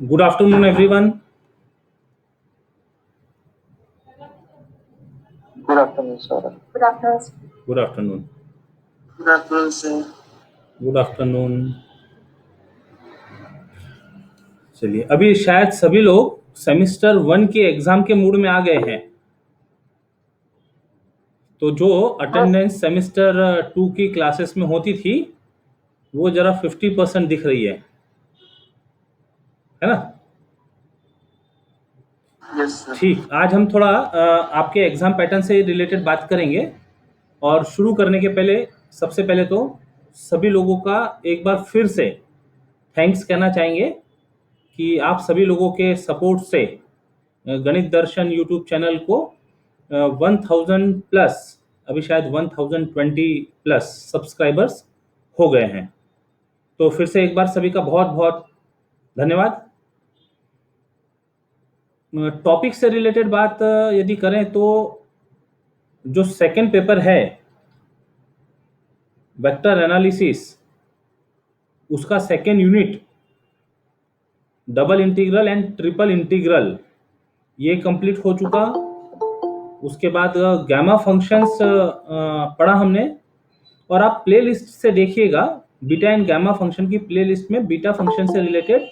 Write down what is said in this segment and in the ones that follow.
Good afternoon, everyone. Good afternoon, sir. Good afternoon. Good afternoon. Good afternoon, sir. Good afternoon. चलिए, अभी शायद सभी लोग सेमेस्टर 1 के एग्जाम के मूड में आ गए हैं। तो जो अटेंडेंस सेमेस्टर 2 की क्लासेस में होती थी वो जरा 50% दिख रही है ना? Yes, sir. ठीक, आज हम थोड़ा आपके एग्जाम पैटर्न से रिलेटेड बात करेंगे। और शुरू करने के पहले सबसे पहले तो सभी लोगों का एक बार फिर से थैंक्स कहना चाहेंगे कि आप सभी लोगों के सपोर्ट से गणित दर्शन यूट्यूब चैनल को 1000 प्लस, अभी शायद 1020 प्लस सब्सक्राइबर्स हो गए हैं। तो फिर से एक बार सभी का बहुत बहुत धन्यवाद। टॉपिक से रिलेटेड बात यदि करें तो जो सेकंड पेपर है वेक्टर एनालिसिस, उसका second unit double integral and triple integral ये कंप्लीट हो चुका। उसके बाद गैमा फंक्शंस पढ़ा हमने। और आप प्लेलिस्ट से देखिएगा, बीटा एंड गैमा फंक्शन की प्लेलिस्ट में बीटा फंक्शन से रिलेटेड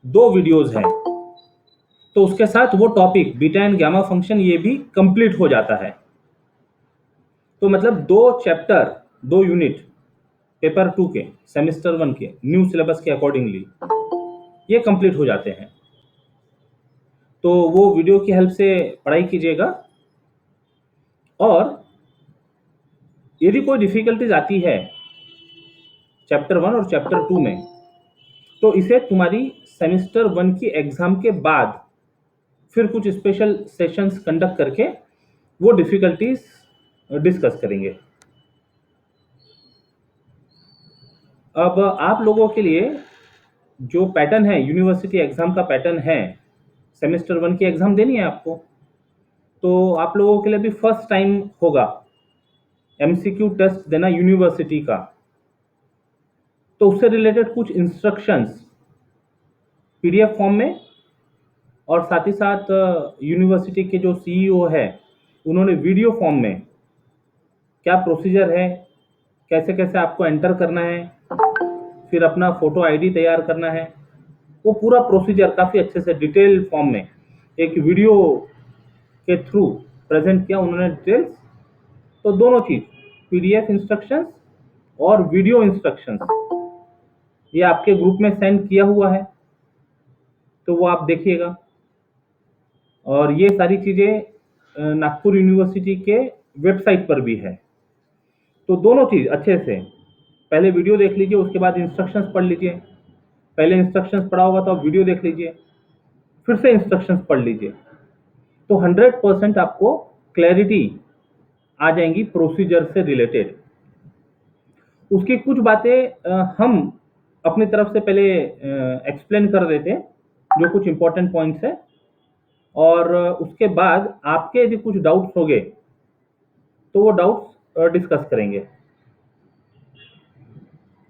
2 वीडियोस हैं। तो उसके साथ वो topic beta and gamma function ये भी कंप्लीट हो जाता है। तो मतलब 2 चैप्टर 2 यूनिट पेपर 2 के सेमेस्टर 1 के न्यू सिलेबस के अकॉर्डिंगली ये कंप्लीट हो जाते हैं। तो वो वीडियो की हेल्प से पढ़ाई कीजिएगा। और यदि कोई डिफिकल्टीज आती है चैप्टर 1 और चैप्टर 2 में, तो इसे तुम्हारी सेमेस्टर 1 की एग्जाम के बाद फिर कुछ स्पेशल सेशंस कंडक्ट करके वो डिफिकल्टीज डिस्कस करेंगे। अब आप लोगों के लिए जो पैटर्न है, यूनिवर्सिटी एग्जाम का पैटर्न है, सेमेस्टर 1 की एग्जाम देनी है आपको, तो आप लोगों के लिए भी फर्स्ट टाइम होगा एमसीक्यू टेस्ट देना यूनिवर्सिटी का। तो उससे रिलेटेड कुछ इंस्ट्रक्शंस पीडीएफ फॉर्म में, और साथ ही साथ यूनिवर्सिटी के जो सीईओ है उन्होंने वीडियो फॉर्म में क्या प्रोसीजर है, कैसे कैसे आपको एंटर करना है, फिर अपना फोटो आईडी तैयार करना है, वो पूरा प्रोसीजर काफ़ी अच्छे से डिटेल फॉर्म में एक वीडियो के थ्रू प्रेजेंट किया उन्होंने डिटेल्स। तो दोनों चीज़ पीडीएफ इंस्ट्रक्शंस और वीडियो इंस्ट्रक्शंस ये आपके ग्रुप में सेंड किया हुआ है, तो वो आप देखिएगा। और ये सारी चीज़ें नागपुर यूनिवर्सिटी के वेबसाइट पर भी है। तो दोनों चीज़ अच्छे से पहले वीडियो देख लीजिए, उसके बाद इंस्ट्रक्शंस पढ़ लीजिए। पहले इंस्ट्रक्शंस पढ़ा होगा तो आप वीडियो देख लीजिए, फिर से इंस्ट्रक्शंस पढ़ लीजिए। तो 100% आपको क्लैरिटी आ जाएंगी प्रोसीजर से रिलेटेड। उसकी कुछ बातें हम अपनी तरफ से पहले एक्सप्लेन कर देते हैं, जो कुछ इंपॉर्टेंट पॉइंट्स है। और उसके बाद आपके यदि कुछ डाउट्स होंगे तो वो डाउट्स डिस्कस करेंगे।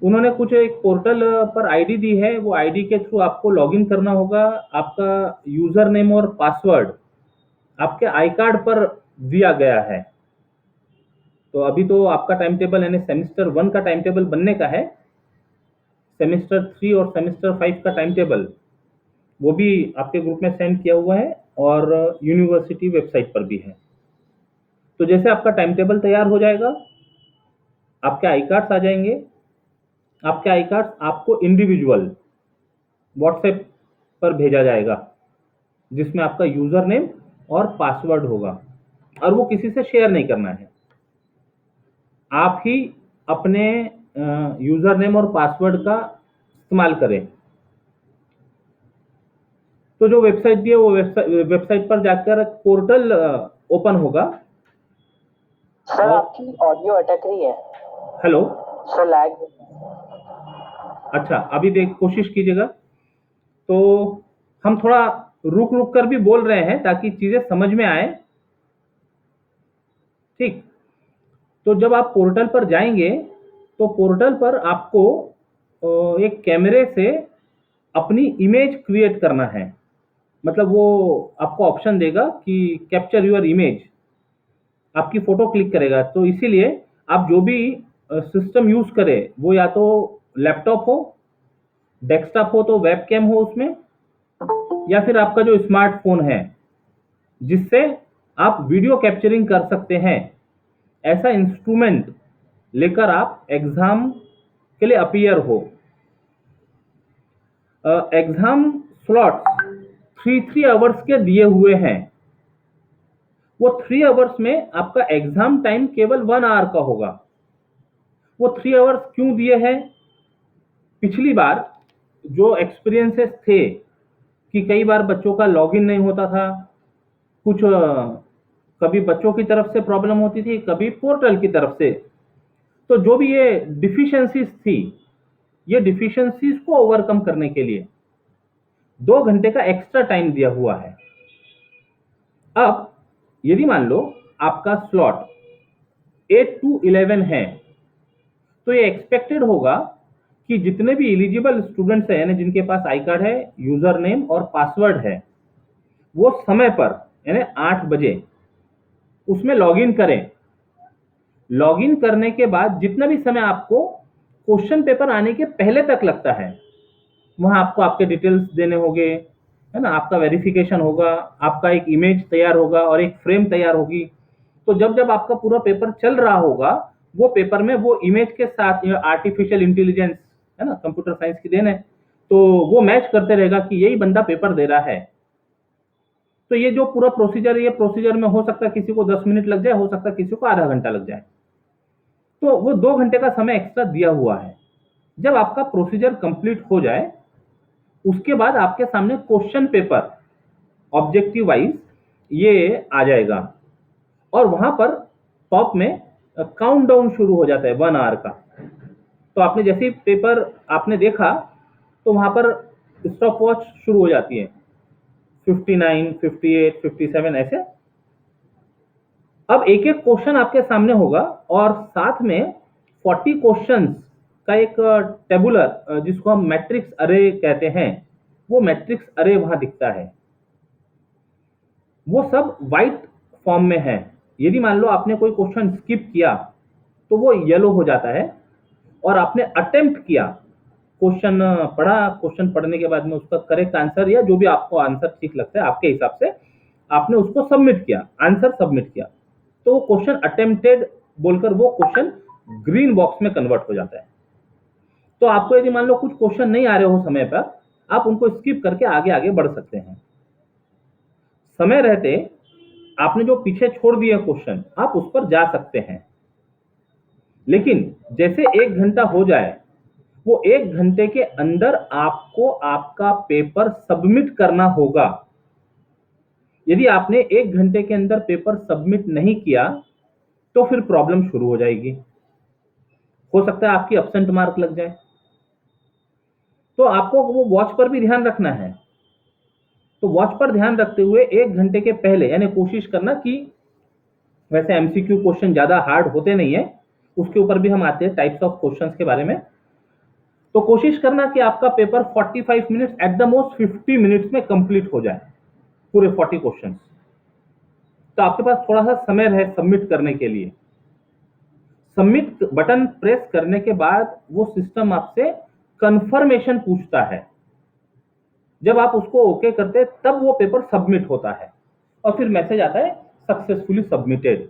उन्होंने कुछ एक पोर्टल पर आईडी दी है, वो आईडी के थ्रू आपको लॉगिन करना होगा। आपका यूजर नेम और पासवर्ड आपके आई कार्ड पर दिया गया है। तो अभी तो आपका टाइम टेबल यानी सेमेस्टर 1 का टाइम टेबल बनने का है। सेमेस्टर 3 और सेमेस्टर 5 का टाइम टेबल वो भी आपके ग्रुप में सेंड किया हुआ है और यूनिवर्सिटी वेबसाइट पर भी है। तो जैसे आपका टाइम टेबल तैयार हो जाएगा, आपके आई कार्ड्स आ जाएंगे। आपके आई कार्ड्स आपको इंडिविजुअल व्हाट्सएप पर भेजा जाएगा, जिसमें आपका यूजर नेम और पासवर्ड होगा, और वो किसी से शेयर नहीं करना है। आप ही अपने यूजर नेम और पासवर्ड का इस्तेमाल करें। तो जो वेबसाइट दी है वो वेबसाइट पर जाकर पोर्टल ओपन होगा। सर आपकी ऑडियो अटक रही है। Hello, sir lag. अच्छा अभी देख कोशिश कीजिएगा। तो हम थोड़ा रुक रुक कर भी बोल रहे हैं ताकि चीज़ें समझ में आए। ठीक, तो जब आप पोर्टल पर जाएंगे तो पोर्टल पर आपको एक कैमरे से अपनी इमेज क्रिएट करना है। मतलब वो आपको ऑप्शन देगा कि कैप्चर योर इमेज, आपकी फोटो क्लिक करेगा। तो इसीलिए आप जो भी सिस्टम यूज करें, वो या तो लैपटॉप हो, डेस्कटॉप हो तो वेबकैम हो उसमें, या फिर आपका जो स्मार्टफोन है जिससे आप वीडियो कैप्चरिंग कर सकते हैं, ऐसा इंस्ट्रूमेंट लेकर आप एग्जाम के लिए अपीयर हो। एग्जाम स्लॉट्स 3 आवर्स के दिए हुए हैं। वो 3 आवर्स में आपका एग्जाम टाइम केवल 1 आवर का होगा। वो 3 आवर्स क्यों दिए हैं? पिछली बार जो एक्सपीरियंसेस थे कि कई बार बच्चों का लॉगिन नहीं होता था, कुछ कभी बच्चों की तरफ से प्रॉब्लम होती थी, कभी पोर्टल की तरफ से। तो जो भी ये डिफिशियंसीज थी, ये डिफिशियंसीज को ओवरकम करने के लिए 2 घंटे का एक्स्ट्रा टाइम दिया हुआ है। अब यदि मान लो आपका स्लॉट 8 to 11 है, तो ये एक्सपेक्टेड होगा कि जितने भी एलिजिबल स्टूडेंट्स हैं, यानी जिनके पास आई कार्ड है, यूजर नेम और पासवर्ड है, वो समय पर यानी 8 बजे उसमें लॉगिन करें। लॉगिन करने के बाद जितना भी समय आपको क्वेश्चन पेपर आने के पहले तक लगता है, वहां आपको आपके डिटेल्स देने होंगे, है ना, आपका वेरिफिकेशन होगा, आपका एक इमेज तैयार होगा और एक फ्रेम तैयार होगी। तो जब जब आपका पूरा पेपर चल रहा होगा, वो पेपर में वो इमेज के साथ आर्टिफिशियल इंटेलिजेंस, है ना, कंप्यूटर साइंस की देन है, तो वो मैच करते रहेगा कि यही बंदा पेपर दे रहा है। तो ये जो पूरा प्रोसीजर, ये प्रोसीजर में हो सकता है किसी को 10 मिनट लग जाए, हो सकता है किसी को आधा घंटा लग जाए। तो वो 2 घंटे का समय एक्स्ट्रा दिया हुआ है। जब आपका प्रोसीजर कंप्लीट हो जाए, उसके बाद आपके सामने क्वेश्चन पेपर ऑब्जेक्टिव वाइज ये आ जाएगा, और वहां पर टॉप में काउंटडाउन शुरू हो जाता है 1 आवर का। तो आपने जैसे ही पेपर आपने देखा, तो वहां पर स्टॉप वॉच शुरू हो जाती है, 59, 58, 57 ऐसे। अब एक एक क्वेश्चन आपके सामने होगा, और साथ में 40 क्वेश्चंस का एक टेबुलर, जिसको हम मैट्रिक्स अरे कहते हैं, वो मैट्रिक्स अरे वहां दिखता है। वो सब वाइट फॉर्म में है। यदि मान लो आपने कोई क्वेश्चन स्किप किया, तो वो येलो हो जाता है। और आपने अटेम्प्ट किया, क्वेश्चन पढ़ा, क्वेश्चन पढ़ने के बाद में उसका करेक्ट आंसर या जो भी आपको आंसर ठीक लगता है आपके हिसाब से, आपने उसको सबमिट किया, आंसर सबमिट किया, तो वो क्वेश्चन अटेम्प्टेड बोलकर वो क्वेश्चन ग्रीन बॉक्स में कन्वर्ट हो जाता है। तो आपको यदि मान लो कुछ क्वेश्चन नहीं आ रहे हो समय पर, आप उनको स्किप करके आगे आगे बढ़ सकते हैं। समय रहते आपने जो पीछे छोड़ दिया क्वेश्चन, आप उस पर जा सकते हैं। लेकिन जैसे 1 घंटा हो जाए, वो 1 घंटे के अंदर आपको आपका पेपर सबमिट करना होगा। यदि आपने 1 घंटे के अंदर पेपर सबमिट नहीं किया, तो फिर प्रॉब्लम शुरू हो जाएगी। हो सकता है आपकी एब्सेंट मार्क लग जाए। तो आपको वो वॉच पर भी ध्यान रखना है। तो वॉच पर ध्यान रखते हुए 1 घंटे के पहले यानी कोशिश करना कि, वैसे एमसीक्यू क्वेश्चन ज्यादा हार्ड होते नहीं है, उसके ऊपर भी हम आते हैं टाइप्स ऑफ क्वेश्चंस के बारे में। तो कोशिश करना कि आपका paper 45 minutes at the most 50 minutes में कंप्लीट हो जाए, पूरे 40 क्वेश्चंस। तो आपके पास थोड़ा सा समय रहे सबमिट करने के लिए। सबमिट बटन प्रेस करने के बाद वो सिस्टम आपसे कंफर्मेशन पूछता है। जब आप उसको ओके करते हैं, तब वो पेपर सबमिट होता है, और फिर मैसेज आता है सक्सेसफुली सबमिटेड।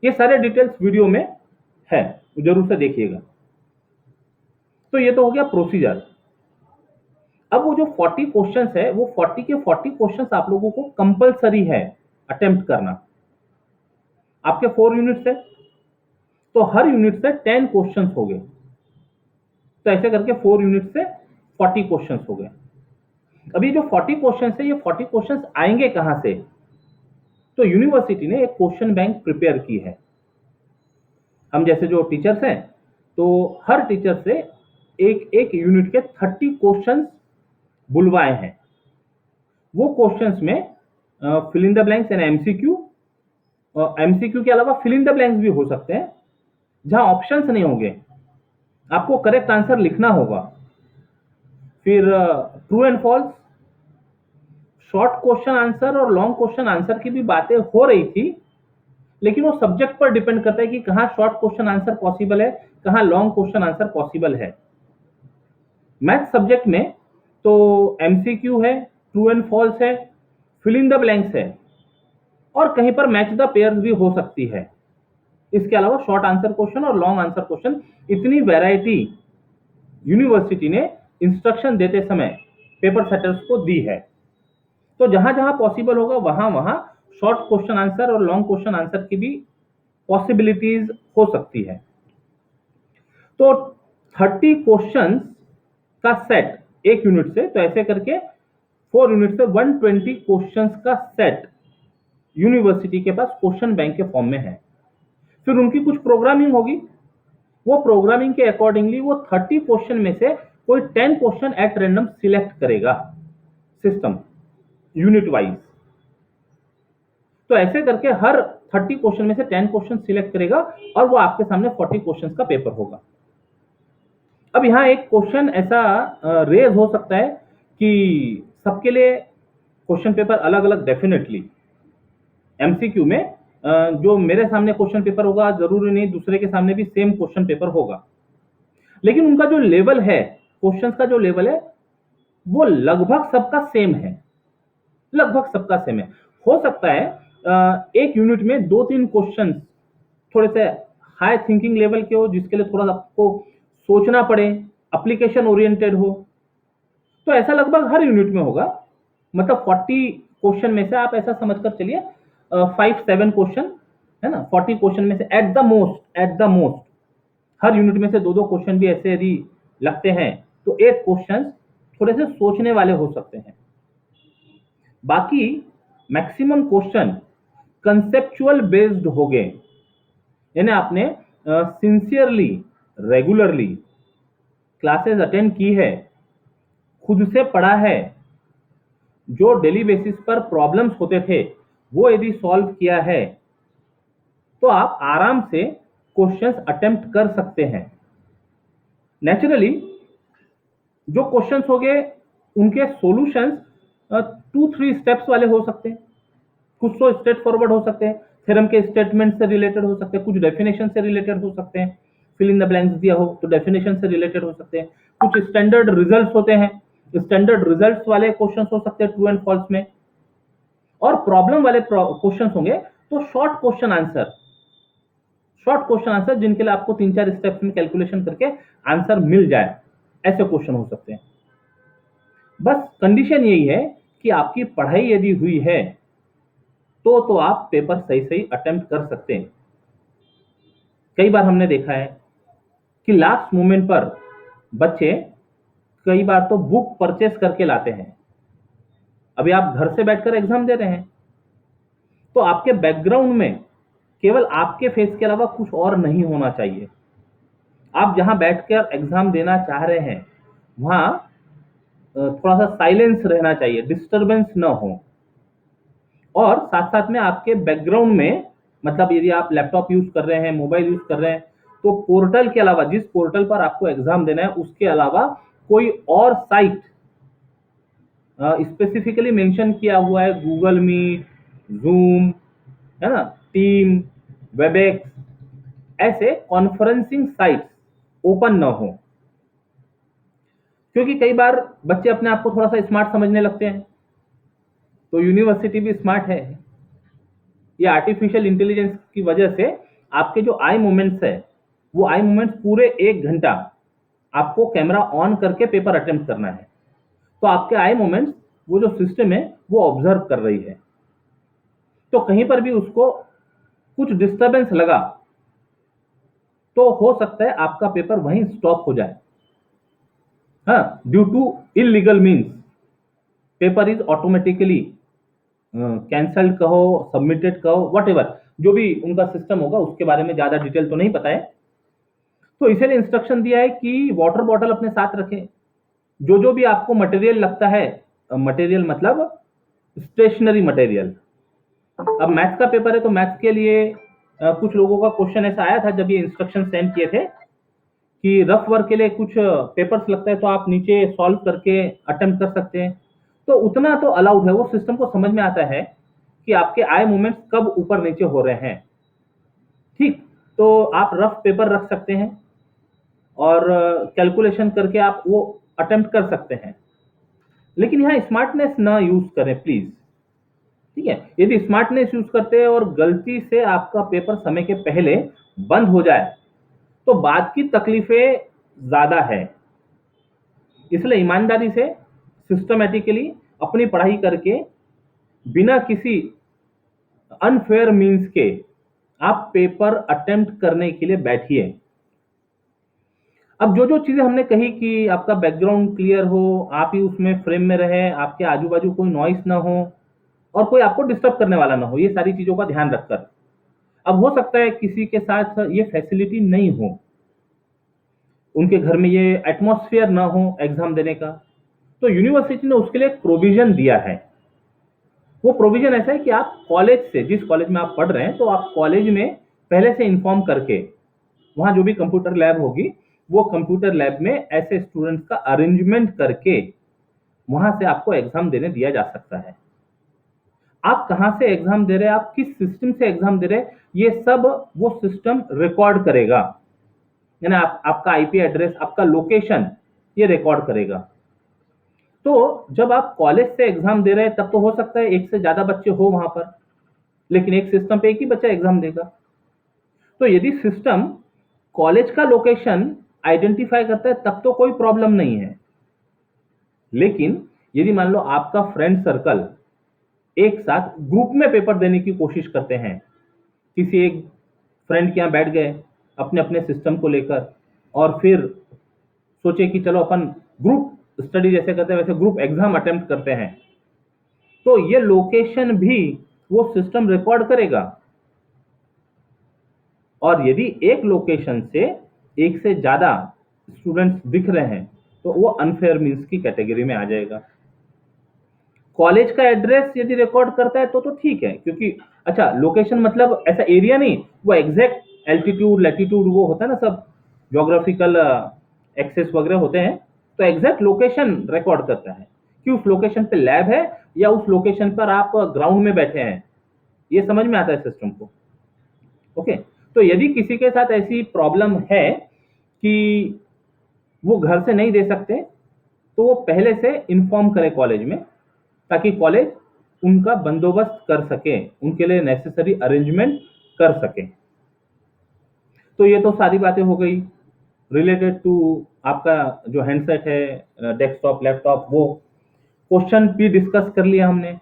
ये सारे डिटेल्स वीडियो में है, जरूर से देखिएगा। तो ये तो हो गया प्रोसीजर। अब वो जो 40 क्वेश्चंस है, वो 40 के 40 क्वेश्चंस आप लोगों को कंपलसरी है अटेम्प्ट करना। आपके 4 यूनिट्स है, तो हर यूनिट से 10 क्वेश्चंस हो गए। तो ऐसे करके 4 यूनिट से 40 क्वेश्चंस हो गए। अभी जो 40 क्वेश्चंस है, ये 40 क्वेश्चंस आएंगे कहां से? तो यूनिवर्सिटी ने एक क्वेश्चन बैंक प्रिपेयर की है। हम जैसे जो टीचर्स हैं, तो हर टीचर से एक एक यूनिट के 30 क्वेश्चंस बुलवाए हैं। वो क्वेश्चंस में fill in the blanks and MCQ, MCQ के अलावा फिल इन द ब्लैंक्स भी हो सकते हैं, जहां ऑप्शंस नहीं होंगे, आपको करेक्ट आंसर लिखना होगा। फिर true and false, short question answer और लॉन्ग क्वेश्चन आंसर की भी बातें हो रही थी, लेकिन वो सब्जेक्ट पर डिपेंड करता है कि कहाँ शॉर्ट क्वेश्चन आंसर पॉसिबल है, कहाँ लॉन्ग क्वेश्चन आंसर पॉसिबल है। मैथ सब्जेक्ट में तो एमसीक्यू है, ट्रू एंड फॉल्स है, फिल इन द ब्लैंक्स है, और कहीं पर मैच द पेयर्स भी हो सकती है। इसके अलावा शॉर्ट आंसर क्वेश्चन और लॉन्ग आंसर क्वेश्चन, इतनी वैरायटी यूनिवर्सिटी ने इंस्ट्रक्शन देते समय पेपर सेटर्स को दी है। तो जहां जहां पॉसिबल होगा वहां वहां शॉर्ट क्वेश्चन आंसर और लॉन्ग क्वेश्चन आंसर की भी पॉसिबिलिटीज हो सकती है। तो 30 क्वेश्चंस का सेट एक यूनिट से, तो ऐसे करके 4 यूनिट से 120 क्वेश्चंस का सेट यूनिवर्सिटी के पास क्वेश्चन बैंक के फॉर्म में है। फिर उनकी कुछ प्रोग्रामिंग होगी, वो प्रोग्रामिंग के अकॉर्डिंगली वो 30 क्वेश्चन में से कोई 10 क्वेश्चन एट रैंडम सिलेक्ट करेगा सिस्टम यूनिट वाइज। तो ऐसे करके हर 30 क्वेश्चन में से 10 क्वेश्चन सिलेक्ट करेगा और वो आपके सामने 40 क्वेश्चन का पेपर होगा। अब यहाँ एक क्वेश्चन ऐसा रेज हो सकता है कि सबके लिए क्वेश्चन पेपर अलग अलग, डेफिनेटली एमसीक्यू में जो मेरे सामने क्वेश्चन पेपर होगा जरूरी नहीं दूसरे के सामने भी सेम क्वेश्चन पेपर होगा, लेकिन उनका जो लेवल है, क्वेश्चंस का जो लेवल है, वो लगभग सबका सेम है, लगभग सबका सेम है। हो सकता है एक यूनिट में 2-3 क्वेश्चंस थोड़े से हाई थिंकिंग लेवल के हो, जिसके लिए थोड़ा आपको सोचना पड़े, एप्लीकेशन ओरिएंटेड हो, तो ऐसा लगभग हर यूनिट में होगा। मतलब 40 क्वेश्चन में से आप ऐसा समझकर चलिए 5-7 क्वेश्चन है ना, 40 क्वेश्चन में से at the most her unit में से 2-2 क्वेश्चन भी ऐसे यदि लगते हैं तो 8 क्वेश्चन थोड़े से सोचने वाले हो सकते हैं। बाकी मैक्सिमम क्वेश्चन कंसेप्चुअल बेस्ड हो गए, यानी आपने सिंसियरली रेगुलरली क्लासेस अटेंड की है, खुद से पढ़ा है, जो डेली बेसिस पर प्रॉब्लम्स होते थे वो यदि सॉल्व किया है, तो आप आराम से क्वेश्चंस अटेम्प्ट कर सकते हैं। नेचुरली जो क्वेश्चंस हो गए उनके सॉल्यूशंस 2-3 स्टेप्स वाले हो सकते हैं, कुछ तो स्ट्रेट फॉरवर्ड हो सकते हैं, थ्योरम के स्टेटमेंट से रिलेटेड हो सकते हैं, कुछ डेफिनेशन से रिलेटेड हो सकते हैं, फिल इन द ब्लैंक्स दिया हो तो डेफिनेशन से रिलेटेड हो सकते हैं, कुछ स्टैंडर्ड रिजल्ट्स होते हैं, स्टैंडर्ड रिजल्ट्स वाले क्वेश्चंस हो सकते हैं ट्रू एंड फॉल्स में, और प्रॉब्लम वाले क्वेश्चंस होंगे तो शॉर्ट क्वेश्चन आंसर जिनके लिए आपको 3-4 स्टेप्स में कैलकुलेशन करके आंसर मिल जाए, ऐसे क्वेश्चन हो सकते हैं। बस कंडीशन यही है कि आपकी पढ़ाई यदि हुई है तो आप पेपर सही सही अटेम्प्ट कर सकते हैं। कई बार हमने देखा है कि लास्ट मोमेंट पर बच्चे कई बार तो बुक परचेस करके लाते हैं। अभी आप घर से बैठकर एग्जाम दे रहे हैं तो आपके बैकग्राउंड में केवल आपके फेस के अलावा कुछ और नहीं होना चाहिए। आप जहां बैठकर एग्जाम देना चाह रहे हैं वहां थोड़ा सा साइलेंस रहना चाहिए, डिस्टरबेंस ना हो, और साथ साथ में आपके बैकग्राउंड में, मतलब यदि आप लैपटॉप यूज कर रहे हैं, मोबाइल यूज कर रहे हैं, तो पोर्टल के अलावा, जिस पोर्टल पर आपको एग्जाम देना है उसके अलावा कोई और साइट स्पेसिफिकली मेंशन किया हुआ है, गूगल मीट, जूम, है ना, टीम, वेबएक्स, ऐसे कॉन्फ्रेंसिंग साइट्स ओपन ना हो। क्योंकि कई बार बच्चे अपने आप को थोड़ा सा स्मार्ट समझने लगते हैं, तो यूनिवर्सिटी भी स्मार्ट है। ये आर्टिफिशियल इंटेलिजेंस की वजह से आपके जो आई मूवमेंट्स है, वो आई मूवमेंट्स पूरे 1 घंटा आपको कैमरा ऑन करके पेपर अटेम्प्ट करना है, तो आपके आई मूवमेंट्स वो जो सिस्टम है वो ऑब्जर्व कर रही है। तो कहीं पर भी उसको कुछ डिस्टरबेंस लगा तो हो सकता है आपका पेपर वहीं स्टॉप हो जाए। हाँ, due to illegal means paper is automatically cancelled कहो, सबमिटेड कहो, वट जो भी उनका सिस्टम होगा उसके बारे में ज्यादा डिटेल तो नहीं पता है। तो इसीलिए इंस्ट्रक्शन दिया है कि वाटर बॉटल अपने साथ रखें, जो भी आपको मटेरियल लगता है, मटेरियल मतलब स्टेशनरी मटेरियल। अब मैथ्स का पेपर है तो मैथ्स के लिए कुछ लोगों का क्वेश्चन ऐसा आया था जब ये इंस्ट्रक्शन सेंड किए थे कि रफ वर्क के लिए कुछ पेपर्स लगता है तो आप नीचे सॉल्व करके अटेम्प्ट कर सकते हैं, तो उतना तो अलाउड है। वो सिस्टम को समझ में आता है कि आपके आई मूवमेंट्स कब ऊपर नीचे हो रहे हैं। ठीक, तो आप रफ पेपर रख सकते हैं और कैलकुलेशन करके आप वो अटेम्प्ट कर सकते हैं, लेकिन यहाँ स्मार्टनेस ना यूज करें प्लीज। ठीक है, यदि स्मार्टनेस यूज करते हैं और गलती से आपका पेपर समय के पहले बंद हो जाए तो बाद की तकलीफें ज्यादा है। इसलिए ईमानदारी से सिस्टमेटिकली अपनी पढ़ाई करके बिना किसी अनफेयर मीन्स के आप पेपर अटेम्प्ट करने के लिए बैठिए। अब जो जो चीजें हमने कही कि आपका बैकग्राउंड क्लियर हो, आप ही उसमें फ्रेम में रहे, आपके आजू बाजू कोई नॉइस ना हो और कोई आपको डिस्टर्ब करने वाला ना हो, ये सारी चीजों का ध्यान रखकर। अब हो सकता है किसी के साथ ये फैसिलिटी नहीं हो, उनके घर में ये एटमॉस्फेयर ना हो एग्जाम देने का, तो यूनिवर्सिटी ने उसके लिए एक प्रोविजन दिया है। वो प्रोविजन ऐसा है कि आप कॉलेज से, जिस कॉलेज में आप पढ़ रहे हैं, तो आप कॉलेज में पहले से इन्फॉर्म करके वहां जो भी कंप्यूटर लैब होगी, वो कंप्यूटर लैब में ऐसे स्टूडेंट्स का अरेंजमेंट करके वहां से आपको एग्जाम देने दिया जा सकता है। आप कहाँ से एग्जाम दे रहे हैं, आप किस सिस्टम से एग्जाम दे रहे हैं, ये सब वो सिस्टम रिकॉर्ड करेगा। यानी आपका आईपी एड्रेस, आपका लोकेशन, ये रिकॉर्ड करेगा। तो जब आप कॉलेज से एग्जाम दे रहे हैं तब तो हो सकता है एक से ज्यादा बच्चे हो वहां पर, लेकिन एक सिस्टम पे एक ही बच्चा एग्जाम देगा। तो यदि सिस्टम कॉलेज का लोकेशन आइडेंटिफाई करता है तब तो कोई प्रॉब्लम नहीं है। लेकिन यदि मान लो आपका फ्रेंड सर्कल एक साथ ग्रुप में पेपर देने की कोशिश करते हैं, किसी एक फ्रेंड के यहाँ बैठ गए अपने अपने सिस्टम को लेकर, और फिर सोचे कि चलो अपन ग्रुप स्टडी जैसे करते हैं वैसे ग्रुप एग्जाम अटेम्प्ट करते हैं, तो ये लोकेशन भी वो सिस्टम रिकॉर्ड करेगा। और यदि एक लोकेशन से एक से ज्यादा स्टूडेंट्स दिख रहे हैं तो वो अनफेयर मीन्स की कैटेगरी में आ जाएगा। कॉलेज का एड्रेस यदि रिकॉर्ड करता है तो ठीक है, क्योंकि अच्छा लोकेशन मतलब ऐसा एरिया नहीं, वो एग्जैक्ट एल्टीट्यूड लैटिट्यूड वो होता है ना, सब ज्योग्राफिकल एक्सेस वगैरह होते हैं, तो एग्जैक्ट लोकेशन रिकॉर्ड करता है कि उस लोकेशन पे लैब है या उस लोकेशन पर आप ग्राउंड में बैठे हैं। ये समझ में आता है सिस्टम को। ओके, तो यदि किसी के साथ ऐसी प्रॉब्लम है कि वो घर से नहीं दे सकते, तो वो पहले से इन्फॉर्म करे कॉलेज में, ताकि कॉलेज उनका बंदोबस्त कर सके, उनके लिए नेसेसरी अरेंजमेंट कर सके। तो ये तो सारी बातें हो गई रिलेटेड टू आपका जो हैंडसेट है, डेस्कटॉप लैपटॉप, वो क्वेश्चन भी डिस्कस कर लिया हमने,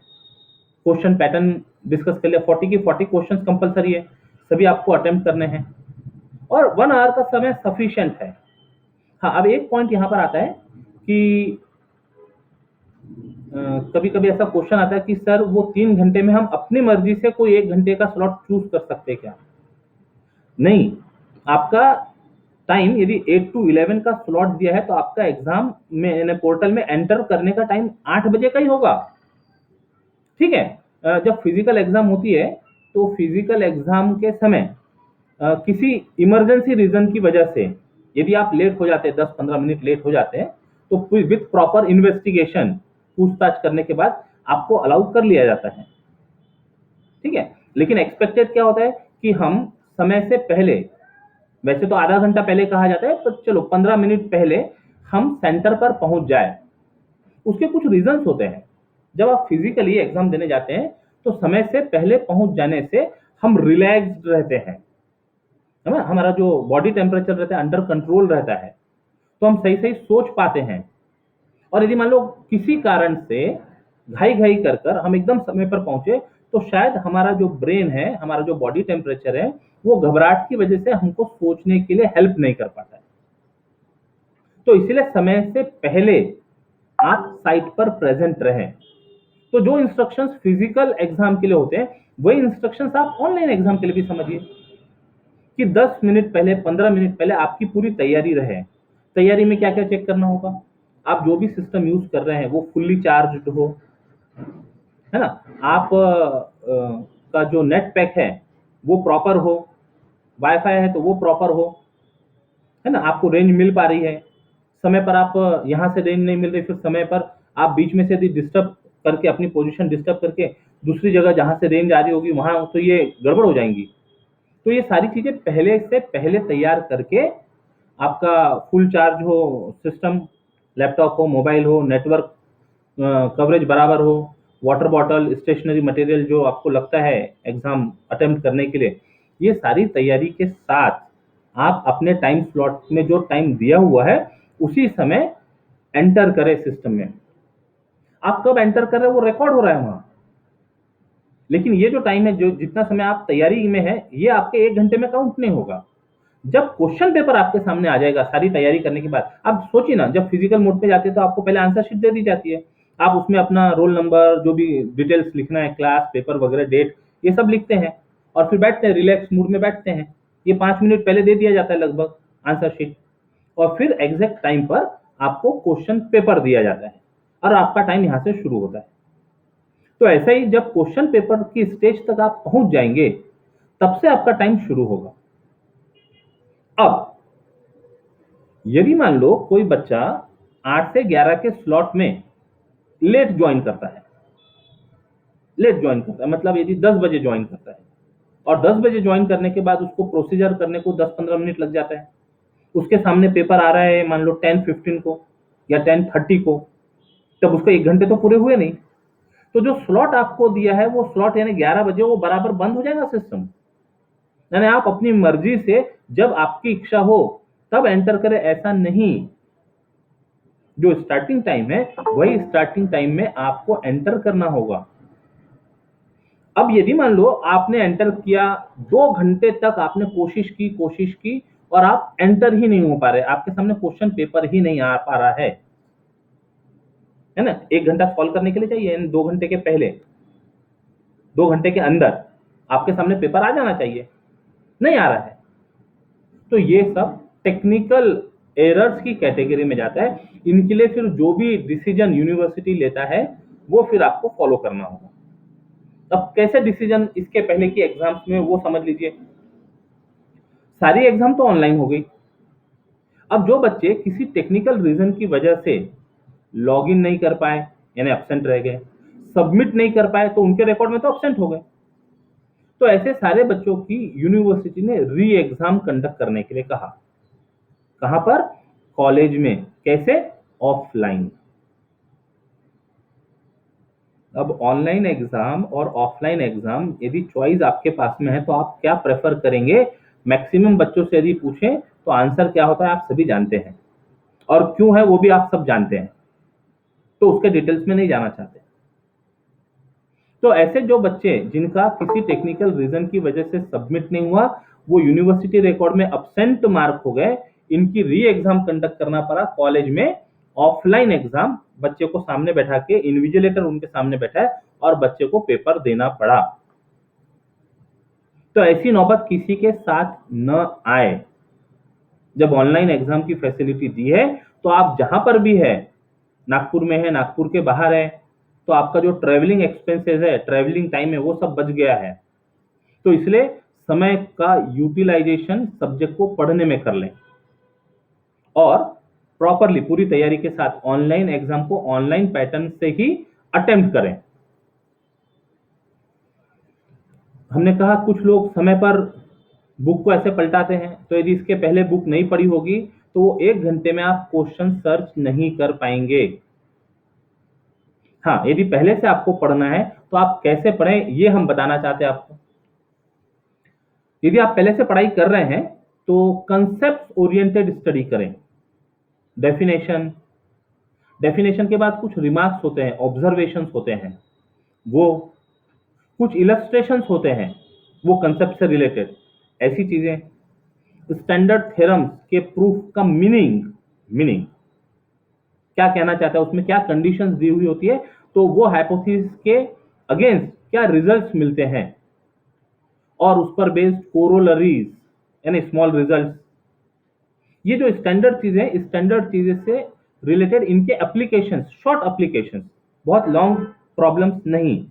क्वेश्चन पैटर्न डिस्कस कर लिया। 40 की 40 क्वेश्चन कंपलसरी है, सभी आपको अटेम्प्ट करने हैं और 1 आवर का समय सफिशिएंट है। हाँ, अब एक पॉइंट यहाँ पर आता है कि कभी कभी ऐसा क्वेश्चन आता है कि सर वो 3 घंटे में हम अपनी मर्जी से कोई 1 घंटे का स्लॉट चूज कर सकते हैं क्या? नहीं, आपका टाइम यदि 8 to 11 का स्लॉट दिया है तो आपका एग्जाम में पोर्टल में एंटर करने का टाइम 8 बजे का ही होगा। ठीक है, जब फिजिकल एग्जाम होती है तो फिजिकल एग्जाम के समय किसी इमरजेंसी रीजन की वजह से यदि आप लेट हो जाते हैं, 10-15 मिनट लेट हो जाते हैं, तो विथ प्रॉपर इन्वेस्टिगेशन, पूछताछ करने के बाद आपको अलाउ कर लिया जाता है। ठीक है, लेकिन एक्सपेक्टेड क्या होता है कि हम समय से पहले, वैसे तो आधा घंटा पहले कहा जाता है, तो चलो 15 मिनट पहले हम सेंटर पर पहुंच जाए। उसके कुछ रीजंस होते हैं। जब आप फिजिकली एग्जाम देने जाते हैं तो समय से पहले पहुंच जाने से हम रिलैक्स्ड रहते हैं, है ना, हमारा जो बॉडी टेम्परेचर रहता है अंडर कंट्रोल रहता है, तो हम सही सही सोच पाते हैं। और यदि मान लो किसी कारण से घाई घाई कर कर हम एकदम समय पर पहुंचे, तो शायद हमारा जो ब्रेन है, हमारा जो बॉडी टेम्परेचर है, वो घबराहट की वजह से हमको सोचने के लिए हेल्प नहीं कर पाता है। तो इसीलिए समय से पहले आप साइट पर प्रेजेंट रहें। तो जो इंस्ट्रक्शंस फिजिकल एग्जाम के लिए होते हैं, वही इंस्ट्रक्शंस आप ऑनलाइन एग्जाम के लिए भी समझिए कि 10 मिनट पहले, 15 मिनट पहले आपकी पूरी तैयारी रहे। तैयारी में क्या क्या चेक करना होगा? आप जो भी सिस्टम यूज कर रहे हैं वो फुल्ली चार्ज हो, है ना, आप का जो नेट पैक है वो प्रॉपर हो, वाईफाई है तो वो प्रॉपर हो, है ना, आपको रेंज मिल पा रही है, समय पर आप यहाँ से रेंज नहीं मिल रही, फिर समय पर आप बीच में से यदि डिस्टर्ब करके अपनी पोजीशन डिस्टर्ब करके दूसरी जगह जहाँ से रेंज आ रही होगी वहाँ तो ये गड़बड़ हो जाएंगी। तो ये सारी चीज़ें पहले से पहले तैयार करके आपका फुल चार्ज हो सिस्टम, लैपटॉप हो, मोबाइल हो, नेटवर्क कवरेज बराबर हो, वाटर बॉटल, स्टेशनरी मटेरियल जो आपको लगता है एग्जाम अटेम्प्ट करने के लिए, ये सारी तैयारी के साथ आप अपने टाइम स्लॉट में जो टाइम दिया हुआ है उसी समय एंटर करें सिस्टम में। आप कब एंटर कर रहे हो वो रिकॉर्ड हो रहा है वहां, लेकिन ये जो टाइम है, जो जितना समय आप तैयारी में है, ये आपके 1 घंटे में काउंट नहीं होगा। जब क्वेश्चन पेपर आपके सामने आ जाएगा सारी तैयारी करने के बाद, आप सोचिए ना, जब फिजिकल मोड पे जाते हैं तो आपको पहले आंसर शीट दे दी जाती है, आप उसमें अपना रोल नंबर जो भी डिटेल्स लिखना है, क्लास, पेपर वगैरह, डेट, ये सब लिखते हैं और फिर बैठते हैं, रिलैक्स मूड में बैठते हैं। ये 5 मिनट पहले दे दिया जाता है लगभग आंसर शीट, और फिर एग्जैक्ट टाइम पर आपको क्वेश्चन पेपर दिया जाता है और आपका टाइम यहाँ से शुरू होता है। तो ऐसा ही जब क्वेश्चन पेपर की स्टेज तक आप पहुंच जाएंगे तब से आपका टाइम शुरू होगा। अब यदि मान लो कोई बच्चा 8 से 11 के स्लॉट में लेट ज्वाइन करता है, लेट ज्वाइन करता है मतलब यदि 10 बजे ज्वाइन करता है और 10 बजे ज्वाइन करने के बाद उसको प्रोसीजर करने को 10-15 मिनट लग जाता है, उसके सामने पेपर आ रहा है मान लो 10:15 को या 10:30 को, तब उसको 1 घंटे तो पूरे हुए नहीं। तो जो स्लॉट आपको दिया है वो स्लॉट यानी 11 बजे वो बराबर बंद हो जाएगा सिस्टम, यानी आप अपनी मर्जी से जब आपकी इच्छा हो तब एंटर करें, ऐसा नहीं। जो स्टार्टिंग टाइम है वही स्टार्टिंग टाइम में आपको एंटर करना होगा। अब यदि मान लो आपने एंटर किया, 2 घंटे तक आपने कोशिश की और आप एंटर ही नहीं हो पा रहे, आपके सामने क्वेश्चन पेपर ही नहीं आ पा रहा है ना, 1 घंटा सॉल्व करने के लिए चाहिए, 2 घंटे के पहले, 2 घंटे के अंदर आपके सामने पेपर आ जाना चाहिए, नहीं आ रहा है। तो ये सब टेक्निकल एरर्स की कैटेगरी में जाता है। इनके लिए फिर जो भी डिसीजन यूनिवर्सिटी लेता है वो फिर आपको फॉलो करना होगा। अब कैसे डिसीजन इसके पहले की एग्जाम्स में वो समझ लीजिए। सारी एग्जाम तो ऑनलाइन हो गई। अब जो बच्चे किसी टेक्निकल रीजन की वजह से लॉग इन नहीं कर पाए यानी एब्सेंट रह गए, सबमिट नहीं कर पाए तो उनके रिकॉर्ड में तो एब्सेंट हो गए। तो ऐसे सारे बच्चों की यूनिवर्सिटी ने री एग्जाम कंडक्ट करने के लिए कहा। कहां पर? कॉलेज में। कैसे? ऑफलाइन। अब ऑनलाइन एग्जाम और ऑफलाइन एग्जाम यदि चॉइस आपके पास में है तो आप क्या प्रेफर करेंगे? मैक्सिमम बच्चों से यदि पूछें तो आंसर क्या होता है आप सभी जानते हैं, और क्यों है वो भी आप सब जानते हैं, तो उसके डिटेल्स में नहीं जाना चाहते। तो ऐसे जो बच्चे जिनका किसी टेक्निकल रीजन की वजह से सबमिट नहीं हुआ, वो यूनिवर्सिटी रिकॉर्ड में अब्सेंट मार्क हो गए, इनकी री एग्जाम कंडक्ट करना पड़ा कॉलेज में। ऑफलाइन एग्जाम बच्चे को सामने बैठा के, इन्विजिलेटर उनके सामने बैठा है और बच्चे को पेपर देना पड़ा। तो ऐसी नौबत किसी के साथ न आए। जब ऑनलाइन एग्जाम की फैसिलिटी दी है तो आप जहां पर भी है, नागपुर में है, नागपुर के बाहर है, तो आपका जो ट्रैवलिंग एक्सपेंसेस है, ट्रैवलिंग टाइम है, वो सब बच गया है। तो इसलिए समय का यूटिलाइजेशन सब्जेक्ट को पढ़ने में कर लें और प्रॉपरली पूरी तैयारी के साथ ऑनलाइन एग्जाम को ऑनलाइन पैटर्न से ही अटेम्प्ट करें। हमने कहा कुछ लोग समय पर बुक को ऐसे पलटाते हैं, तो यदि इसके पहले बुक नहीं पढ़ी होगी तो वो 1 घंटे में आप क्वेश्चन सर्च नहीं कर पाएंगे। हाँ, यदि पहले से आपको पढ़ना है तो आप कैसे पढ़ें ये हम बताना चाहते हैं आपको। यदि आप पहले से पढ़ाई कर रहे हैं तो कंसेप्ट ओरिएंटेड स्टडी करें। डेफिनेशन, डेफिनेशन के बाद कुछ रिमार्क्स होते हैं, ऑब्जर्वेशंस होते हैं, वो कुछ इलस्ट्रेशंस होते हैं वो कंसेप्ट से रिलेटेड, ऐसी चीजें, स्टैंडर्ड थ्योरम्स के प्रूफ का मीनिंग, मीनिंग क्या कहना चाहता है, उसमें क्या कंडीशंस दी हुई होती है, तो वो हाइपोथेसिस के अगेंस्ट क्या रिजल्ट्स मिलते हैं, और उस पर बेस्ड कोरोलरीज यानी स्मॉल रिजल्ट्स। ये जो स्टैंडर्ड चीजें से रिलेटेड इनके एप्लीकेशंस, शॉर्ट एप्लीकेशंस, बहुत लॉन्ग प्रॉब्लम्स नहीं।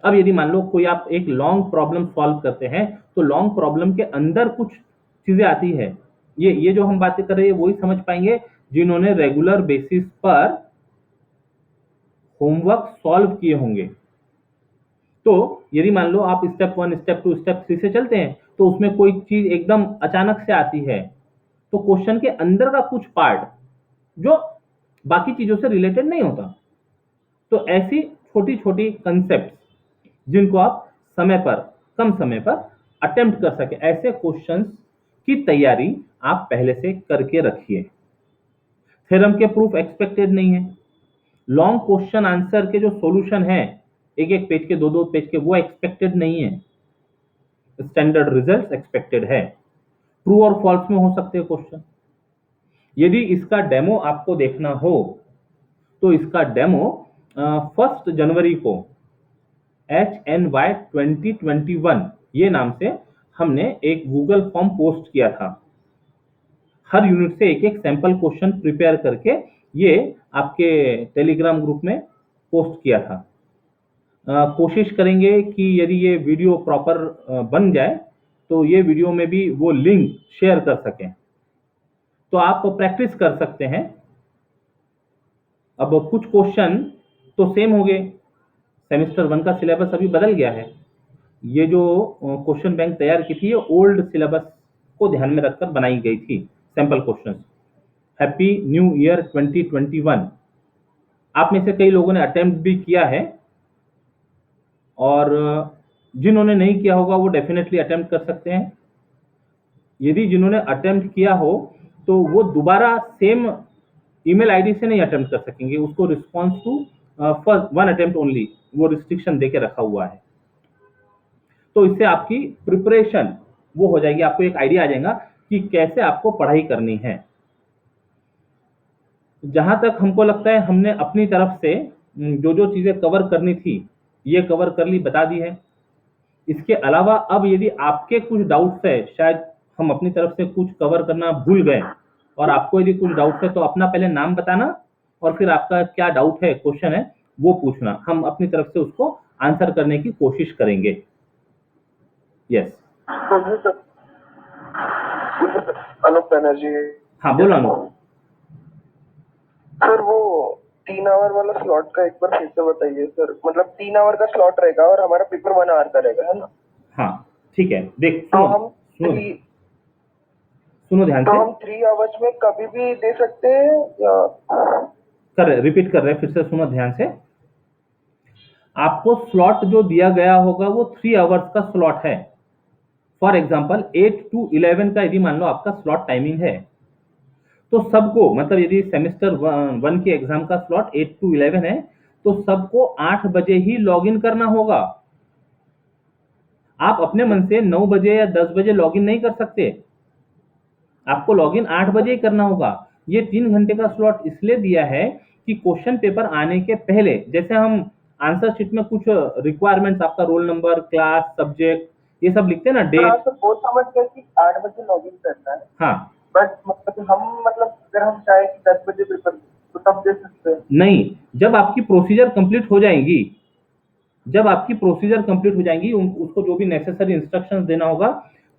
अब यदि मान लो कोई आप एक लॉन्ग प्रॉब्लम सॉल्व करते हैं तो लॉन्ग प्रॉब्लम के अंदर कुछ चीजें आती है, ये जो हम बातें कर रहे हैं वही समझ पाएंगे जिन्होंने रेगुलर बेसिस पर होमवर्क सॉल्व किए होंगे। तो यदि मान लो आप स्टेप 1 स्टेप 2 स्टेप 3 से चलते हैं, तो उसमें कोई चीज एकदम अचानक से आती है, तो क्वेश्चन के अंदर का कुछ पार्ट जो बाकी चीजों से रिलेटेड नहीं होता, तो ऐसी छोटी छोटी कंसेप्ट जिनको आप समय पर, कम समय पर अटेम्प्ट कर सके, ऐसे क्वेश्चंस की तैयारी आप पहले से करके रखिए। थ्योरम के प्रूफ एक्सपेक्टेड नहीं है, लॉन्ग क्वेश्चन आंसर के जो सॉल्यूशन है एक एक पेज के, दो दो पेज के, वो एक्सपेक्टेड नहीं है। स्टैंडर्ड रिजल्ट्स एक्सपेक्टेड है। ट्रू और फॉल्स में हो सकते हैं क्वेश्चन। यदि इसका डेमो आपको देखना हो तो इसका डेमो 1 जनवरी को HNY 2021 ये नाम से हमने एक गूगल फॉर्म पोस्ट किया था। हर यूनिट से एक एक सैंपल क्वेश्चन प्रिपेयर करके ये आपके टेलीग्राम ग्रुप में पोस्ट किया था। कोशिश करेंगे कि यदि ये वीडियो प्रॉपर बन जाए तो ये वीडियो में भी वो लिंक शेयर कर सकें, तो आप प्रैक्टिस कर सकते हैं। अब कुछ क्वेश्चन तो सेम हो गए, सेमेस्टर 1 का सिलेबस अभी बदल गया है। ये जो क्वेश्चन बैंक तैयार की थी ये ओल्ड सिलेबस को ध्यान में रखकर बनाई गई थी sample questions. Happy new year 2021। आप में से कई लोगों ने अटेम्प्ट भी किया है, और जिन्होंने नहीं किया होगा वो डेफिनेटली अटेम्प्ट कर सकते हैं। यदि जिन्होंने अटेम्प्ट किया हो तो वो दोबारा सेम ईमेल आईडी से नहीं अटेम्प्ट कर सकेंगे, उसको response to first 1 attempt only वो रिस्ट्रिक्शन देके रखा हुआ है। तो इससे आपकी प्रिपरेशन वो हो जाएगी, आपको एक आइडिया आ जाएगा कि कैसे आपको पढ़ाई करनी है। जहां तक हमको लगता है हमने अपनी तरफ से जो जो चीजें कवर करनी थी ये कवर कर ली, बता दी है। इसके अलावा अब यदि आपके कुछ डाउट्स है, शायद हम अपनी तरफ से कुछ कवर करना भूल गए, और आपको यदि कुछ डाउट्स है तो अपना पहले नाम बताना और फिर आपका क्या डाउट है, क्वेश्चन है वो पूछना, हम अपनी तरफ से उसको आंसर करने की कोशिश करेंगे। यस अनूप बनर्जी। हाँ बोलो अनु। सर वो 3 आवर वाला स्लॉट का एक बार फिर से बताइए सर, मतलब 3 आवर का स्लॉट रहेगा और हमारा पेपर 1 आवर का रहेगा, है ना? हाँ ठीक है, देख तो सुनो हम सुनो थ्री सुनो ध्यान तो से। हम 3 आवर्स में कभी भी दे सकते हैं या? रिपीट कर रहे हैं फिर से, सुनो ध्यान से। आपको स्लॉट जो दिया गया होगा वो 3 आवर्स का स्लॉट है। फॉर एग्जाम्पल 8 to 11 का यदि मान लो आपका स्लॉट टाइमिंग है, तो सबको, मतलब यदि सेमेस्टर 1 के एग्जाम का स्लॉट 8 to 11 है तो सबको 8 बजे ही लॉग इन करना होगा। आप अपने मन से 9 बजे या 10 बजे लॉग इन नहीं कर सकते, आपको लॉग इन 8 बजे ही करना होगा। ये 3 घंटे का स्लॉट इसलिए दिया है कि क्वेश्चन पेपर आने के पहले, जैसे हम आंसर शीट में कुछ रिक्वायरमेंट्स, आपका रोल नंबर, क्लास, सब्जेक्ट, ये सब लिखते हैं ना, हाँ डेट। सर, वो समझ गए कि 8 बजे लॉग इन करना है, हाँ बट मतलब अगर हम चाहे कि 10 बजे पेपर तो तब दे सकते हैं। नहीं, जब आपकी प्रोसीजर कंप्लीट हो जाएंगी, जब आपकी प्रोसीजर कंप्लीट हो जाएंगी, उसको जो भी नेसेसरी इंस्ट्रक्शंस देना होगा,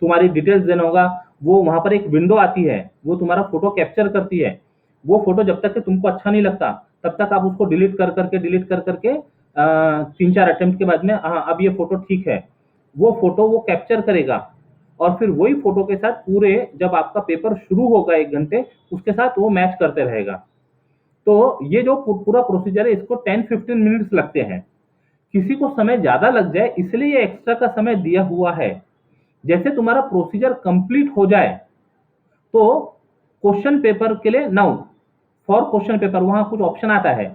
तुम्हारी डिटेल्स देना होगा, वो वहां पर एक विंडो आती है, वो तुम्हारा फोटो कैप्चर करती है। वो फोटो जब तक कि तुमको अच्छा नहीं लगता तब तक आप उसको डिलीट कर करके 3-4 अटेम्प्ट के बाद में, हाँ अब ये फोटो ठीक है, वो फोटो वो कैप्चर करेगा, और फिर वही फोटो के साथ पूरे, जब आपका पेपर शुरू होगा 1 घंटे, उसके साथ वो मैच करते रहेगा। तो ये जो पूरा प्रोसीजर है इसको 10-15 मिनट्स लगते हैं। किसी को समय ज्यादा लग जाए इसलिए ये एक्स्ट्रा का समय दिया हुआ है। जैसे तुम्हारा प्रोसीजर कंप्लीट हो जाए तो क्वेश्चन पेपर के लिए, नाउ फॉर क्वेश्चन पेपर, वहां कुछ ऑप्शन आता है,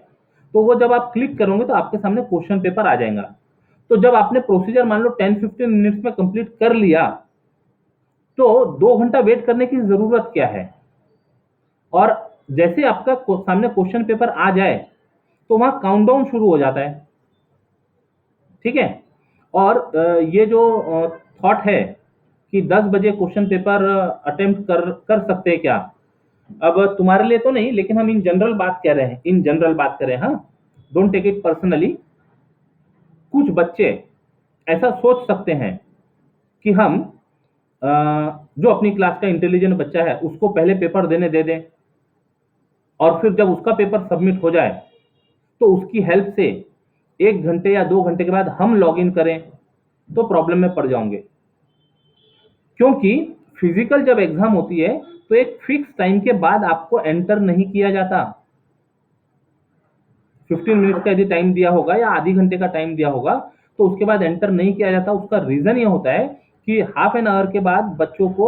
तो वो जब आप क्लिक करोगे तो आपके सामने क्वेश्चन पेपर आ जाएगा। तो जब आपने प्रोसीजर मान लो 10-15 मिनट्स में कंप्लीट कर लिया तो 2 घंटा वेट करने की जरूरत क्या है। और जैसे आपका सामने क्वेश्चन पेपर आ जाए तो वहां काउंटडाउन शुरू हो जाता है, ठीक है। और ये जो थॉट है कि 10 बजे क्वेश्चन पेपर अटेम्प्ट कर कर सकते हैं क्या, अब तुम्हारे लिए तो नहीं, लेकिन हम इन जनरल बात कर रहे हैं, इन जनरल बात कर रहे हैं, हाँ, डोंट टेक इट पर्सनली। कुछ बच्चे ऐसा सोच सकते हैं कि हम जो अपनी क्लास का इंटेलिजेंट बच्चा है उसको पहले पेपर देने दे दें, और फिर जब उसका पेपर सबमिट हो जाए तो उसकी हेल्प से 1 घंटे या 2 घंटे के बाद हम लॉग इन करें, तो प्रॉब्लम में पड़ जाओगे। क्योंकि फिजिकल जब एग्जाम होती है तो एक फिक्स टाइम के बाद आपको एंटर नहीं किया जाता। 15 मिनट्स का यदि टाइम दिया होगा या आधी घंटे का टाइम दिया होगा तो उसके बाद एंटर नहीं किया जाता। उसका रीजन ये होता है कि हाफ एन आवर के बाद बच्चों को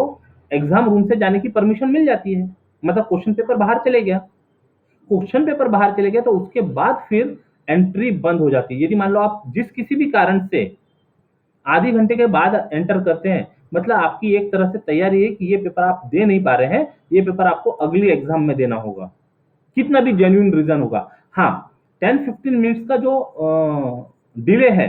एग्जाम रूम से जाने की परमिशन मिल जाती है, मतलब क्वेश्चन पेपर बाहर चले गया। क्वेश्चन पेपर बाहर चले गए तो उसके बाद फिर एंट्री बंद हो जाती है। यदि मान लो आप जिस किसी भी कारण से आधी घंटे के बाद एंटर करते हैं, मतलब आपकी एक तरह से तैयारी है कि ये पेपर आप दे नहीं पा रहे हैं, ये पेपर आपको अगली एग्जाम में देना होगा, कितना भी जेन्युइन रीजन होगा। हाँ, 10-15 मिनट्स का जो डिले है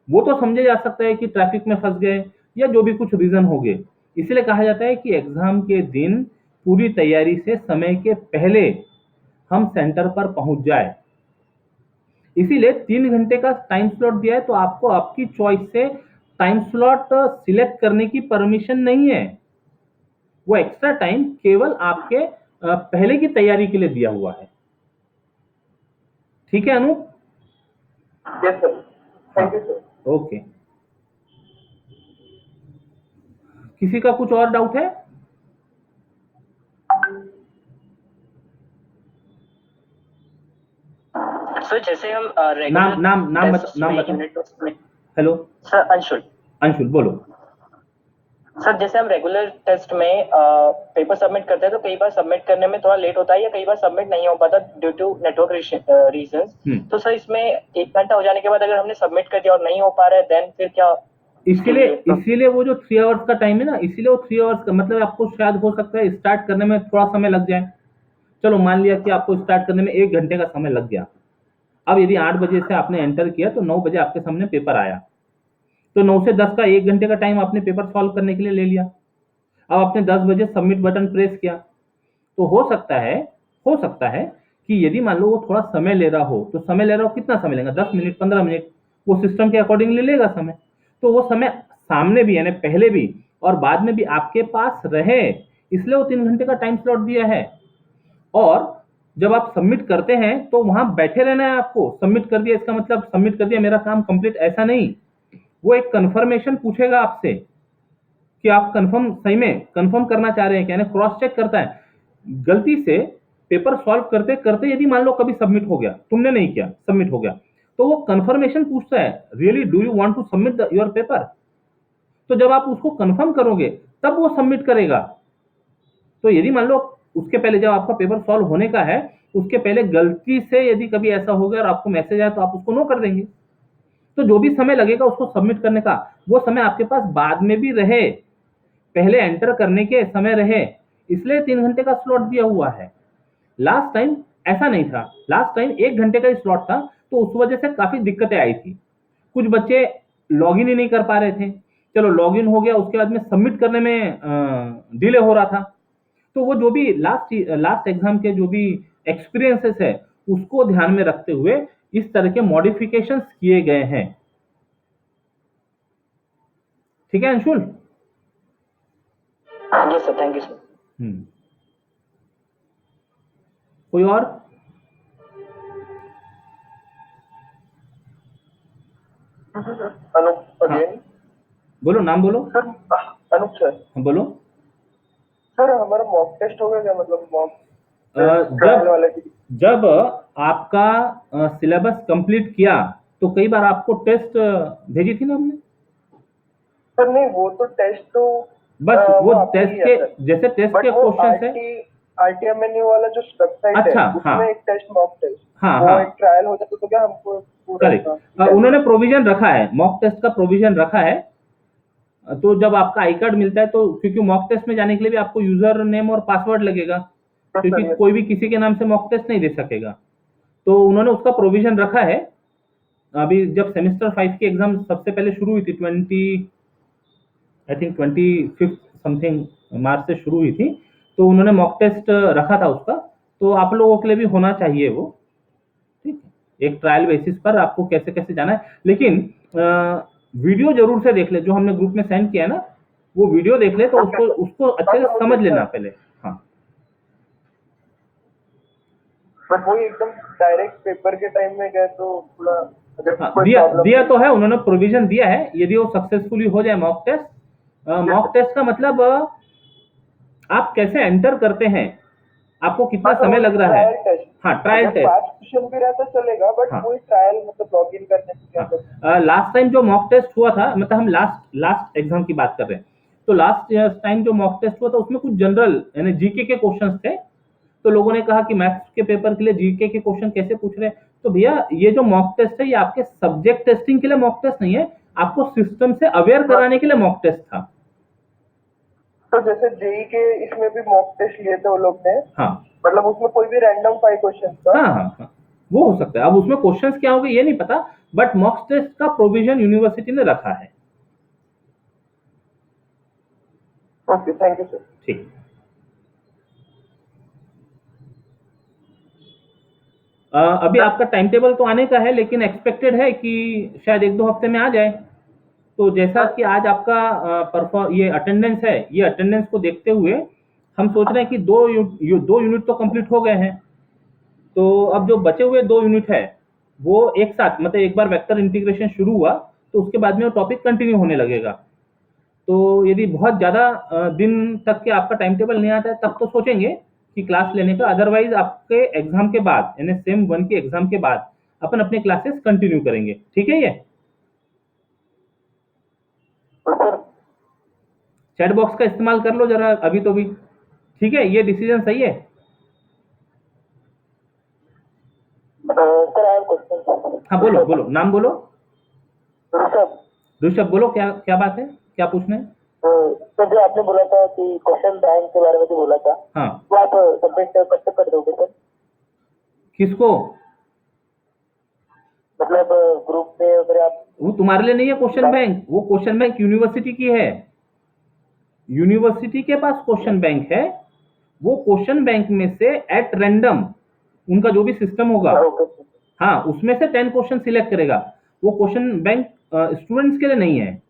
वो तो समझे जा सकता है कि ट्रैफिक में फंस गए या जो भी कुछ रीजन हो गए। इसलिए कहा जाता है कि एग्जाम के दिन पूरी तैयारी से समय के पहले हम सेंटर पर पहुंच जाए। इसीलिए 3 घंटे का टाइम स्लॉट दिया है तो आपको आपकी चॉइस से टाइम स्लॉट सिलेक्ट करने की परमिशन नहीं है। वो एक्स्ट्रा टाइम केवल आपके पहले की तैयारी के लिए दिया हुआ है। ठीक है अनूप? यस सर, हाँ, थैंक यू सर। ओके। किसी का कुछ और डाउट है? सर जैसे हम नाम रेगुलर नाम नाम टेस्ट नाम में बताओ। यूनिट टेस्ट में। Hello, sir Anshul. अंशुल बोलो। सर जैसे हम रेगुलर टेस्ट में पेपर सबमिट करते हैं तो कई बार सबमिट करने में थोड़ा लेट होता है या कई बार सबमिट नहीं हो पाता ड्यू टू नेटवर्क रीजंस। तो सर इसमें 1 घंटा हो जाने के बाद अगर हमने सबमिट कर दिया और नहीं हो पा रहा है देन फिर क्या? इसीलिए इसीलिए वो जो 3 आवर्स का टाइम है ना, इसीलिए वो 3 आवर्स का मतलब आपको शायद हो सकता है स्टार्ट करने में थोड़ा समय लग जाए। चलो मान लिया कि आपको स्टार्ट करने में 1 घंटे का समय लग गया। अब यदि 8 बजे से आपने एंटर किया तो 9 बजे आपके सामने पेपर आया, तो 9 से 10 का 1 घंटे का टाइम आपने पेपर सॉल्व करने के लिए ले लिया। अब आपने 10 बजे सबमिट बटन प्रेस किया, तो हो सकता है कि यदि मान लो वो थोड़ा समय ले रहा हो, तो समय ले रहा हो कितना समय लेगा, 10 मिनट 15 मिनट, वो सिस्टम के अकॉर्डिंगली लेगा समय। तो वो समय सामने भी यानी पहले भी और बाद में भी आपके पास रहे, इसलिए वो 3 घंटे का टाइम स्लॉट दिया है। और जब आप सबमिट करते हैं तो वहां बैठे रहना है आपको। सबमिट कर दिया इसका मतलब सबमिट कर दिया, मेरा काम कंप्लीट, ऐसा नहीं। वो एक कंफर्मेशन पूछेगा आपसे कि आप कंफर्म सही में कंफर्म करना चाह रहे हैं क्या, यानी क्रॉस चेक करता है। गलती से पेपर सॉल्व करते करते यदि मान लो कभी सबमिट हो गया, तुमने नहीं किया, सबमिट हो गया, तो वो कंफर्मेशन पूछता है, really do you want to submit your paper. तो जब आप उसको कंफर्म करोगे तब वो सबमिट करेगा। तो यदि मान लो उसके पहले जब आपका पेपर सॉल्व होने का है, उसके पहले गलती से यदि कभी ऐसा हो गया और आपको मैसेज आया तो आप उसको नो कर देंगे। तो जो भी समय लगेगा उसको सबमिट करने का, वो समय आपके पास बाद में भी रहे, पहले एंटर करने के समय रहे, इसलिए 3 घंटे का स्लॉट दिया हुआ है। लास्ट टाइम ऐसा नहीं था, लास्ट टाइम 1 घंटे का ही स्लॉट था, तो उस वजह से काफी दिक्कतें आई थी। कुछ बच्चे लॉगिन ही नहीं कर पा रहे थे, चलो लॉगिन हो गया, उसके बाद में सबमिट करने में डिले हो रहा था। तो वो जो भी लास्ट लास्ट एग्जाम के जो भी एक्सपीरियंसेस है उसको ध्यान में रखते हुए इस तरह के मॉडिफिकेशंस किए गए हैं। ठीक है Anshul? Yes sir, thank you sir. कोई और? अनूप हाँ अगेन। बोलो, नाम बोलो। Sir Anoop sir. हाँ, बोलो। सर हमारा मॉक टेस्ट हो गया क्या, मतलब मॉक ट्रायल जब वाले की? जब आपका सिलेबस कंप्लीट किया तो कई बार आपको टेस्ट भेजी थी ना हमने। सर नहीं, वो तो टेस्ट तो बस वो वो आपकी टेस्ट ही है के सर। जैसे टेस्ट बट के वो क्वेश्चन है। आरटीएमएनयू वाला जो वेबसाइट है अच्छा, हाँ उसमें एक टेस्ट, मॉक टेस्ट, हाँ वो हाँ, एक ट्रायल हो जाता तो क्या हमको पूरा करेक्ट। इसका क्या? उन्होंने प्रोविजन रखा है, मॉक टेस्ट का प्रोविजन रखा है। तो जब आपका आई कार्ड मिलता है तो क्योंकि मॉक टेस्ट में जाने के लिए भी आपको यूजर नेम और पासवर्ड लगेगा, यस क्योंकि सर, यस कोई सर। भी किसी के नाम से मॉक टेस्ट नहीं दे सकेगा। तो उन्होंने उसका प्रोविजन रखा है। अभी जब सेमेस्टर 5 की एग्जाम सबसे पहले शुरू हुई थी 25 समथिंग मार्च से शुरू हुई थी, तो उन्होंने मॉक टेस्ट रखा था उसका। तो आप लोगों के लिए भी होना चाहिए वो। ठीक है, एक ट्रायल बेसिस पर आपको कैसे कैसे जाना है, लेकिन वीडियो जरूर से देख ले जो हमने ग्रुप में सेंड किया है ना, वो वीडियो देख ले, तो उसको उसको अच्छे से समझ लेना पहले। हाँ, बट वही एकदम डायरेक्ट पेपर के टाइम में गए तो थोड़ा अगर हाँ, कोई दिया प्रॉब्लम दिया तो है, उन्होंने प्रोविजन दिया है, यदि वो सक्सेसफुली हो जाए मॉक टेस्ट। मॉक टेस्ट का मतलब आप कैसे एंटर करते हैं, आपको कितना समय लग रहा है। Trial test. हाँ, ट्रायल अगर टेस्ट। 5 क्वेश्चन भी रहता चलेगा, बट हाँ वही ट्रायल मतलब लॉग इन करने के लिए मतलब हाँ, लास्ट टाइम जो मॉक टेस्ट हुआ था, मतलब हम लास्ट लास्ट एग्जाम की बात कर रहे हैं, तो लास्ट टाइम जो मॉक टेस्ट हुआ था उसमें कुछ जनरल यानी जीके के क्वेश्चंस थे। तो लोगों ने कहा कि मैथ्स के पेपर के लिए जीके के क्वेश्चन कैसे पूछ रहे हैं। तो भैया, ये जो मॉक टेस्ट है ये आपके सब्जेक्ट टेस्टिंग के लिए मॉक टेस्ट नहीं है, आपको सिस्टम से अवेयर कराने के लिए मॉक टेस्ट था। तो जैसे जेई के इसमें भी मॉक टेस्ट लिए थे वो लोग ने, हाँ मतलब उसमें कोई भी रैंडम 5 क्वेश्चन था। हाँ हाँ हाँ, वो हो सकता है। अब उसमें क्वेश्चंस क्या होंगे ये नहीं पता, बट मॉक टेस्ट का प्रोविजन यूनिवर्सिटी ने रखा है। Okay, thank you sir. ठीक। अभी आपका टाइम टेबल तो आने का है, लेकिन एक्सपेक्टेड है कि शायद 1-2 हफ्ते में आ जाए। तो जैसा कि आज आपका परफॉर्म ये अटेंडेंस है, ये अटेंडेंस को देखते हुए हम सोच रहे हैं कि 2 यूनिट तो कंप्लीट हो गए हैं। तो अब जो बचे हुए 2 यूनिट है वो एक साथ, मतलब एक बार वेक्टर इंटीग्रेशन शुरू हुआ तो उसके बाद में वो टॉपिक कंटिन्यू होने लगेगा। तो यदि बहुत ज़्यादा दिन तक के आपका टाइम टेबल नहीं आता है तब तो सोचेंगे कि क्लास लेने का, अदरवाइज आपके एग्जाम के बाद यानी सेम 1 के एग्जाम के बाद अपन अपने क्लासेस कंटिन्यू करेंगे। ठीक है, ये तो सर चैट बॉक्स का इस्तेमाल कर लो जरा अभी तो भी। ठीक है, ये डिसीजन सही है। Sir I have question. हाँ, बोलो बोलो, नाम बोलो। ऋषभ, ऋषभ, बोलो क्या क्या बात है, क्या पूछना है। सर जो आपने बोला था कि क्वेश्चन बैंक के बारे में जो बोला था, हाँ, वो आप सबमिट कब तक कर दोगे सर? किसको? मतलब ग्रुप में अगर आप वो तुम्हारे लिए नहीं है क्वेश्चन बैंक, वो क्वेश्चन बैंक यूनिवर्सिटी की है। यूनिवर्सिटी के पास क्वेश्चन बैंक है। वो क्वेश्चन बैंक में से एट रैंडम उनका जो भी सिस्टम होगा, ओके हाँ, उसमें से 10 क्वेश्चन सिलेक्ट करेगा। वो क्वेश्चन बैंक स्टूडेंट्स के लिए नहीं है।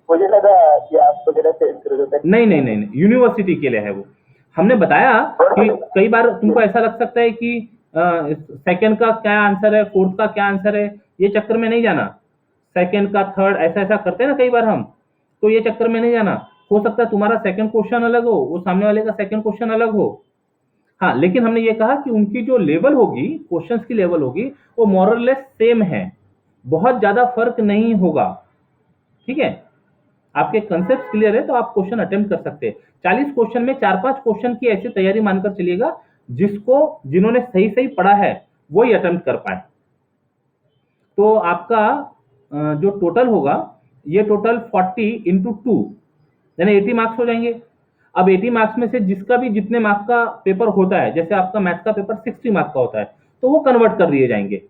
मुझे लगा कि आप वगैरह चेंज करोगे। नहीं नहीं नहीं नहीं, यूनिवर्सिटी के लिए है वो। हमने बताया कि कई बार तुमको ऐसा लग सकता है कि सेकंड का क्या आंसर है, फोर्थ का क्या आंसर है, ये चक्कर में नहीं जाना। सेकंड का थर्ड ऐसा ऐसा करते हैं ना कई बार हम, तो ये चक्कर में नहीं जाना। हो सकता है तुम्हारा सेकंड क्वेश्चन अलग हो, वो सामने वाले का सेकंड क्वेश्चन अलग हो। हाँ, लेकिन हमने ये कहा कि उनकी जो लेवल होगी, क्वेश्चंस की लेवल होगी, वो मोरलेस सेम है, बहुत ज्यादा फर्क नहीं होगा। ठीक है, आपके कंसेप्ट क्लियर है तो आप क्वेश्चन अटेम्प्ट कर सकते हैं। 40 क्वेश्चन में 4-5 क्वेश्चन की ऐसी तैयारी मानकर चलिएगा जिसको जिन्होंने सही सही पढ़ा है वही अटेम्प्ट कर पाए। तो आपका जो टोटल होगा, ये टोटल 40 × 2 यानी 80 मार्क्स हो जाएंगे। अब 80 मार्क्स में से जिसका भी जितने मार्क्स का पेपर होता है, जैसे आपका मैथ का पेपर 60 मार्क्स का होता है, तो वो कन्वर्ट कर दिए जाएंगे।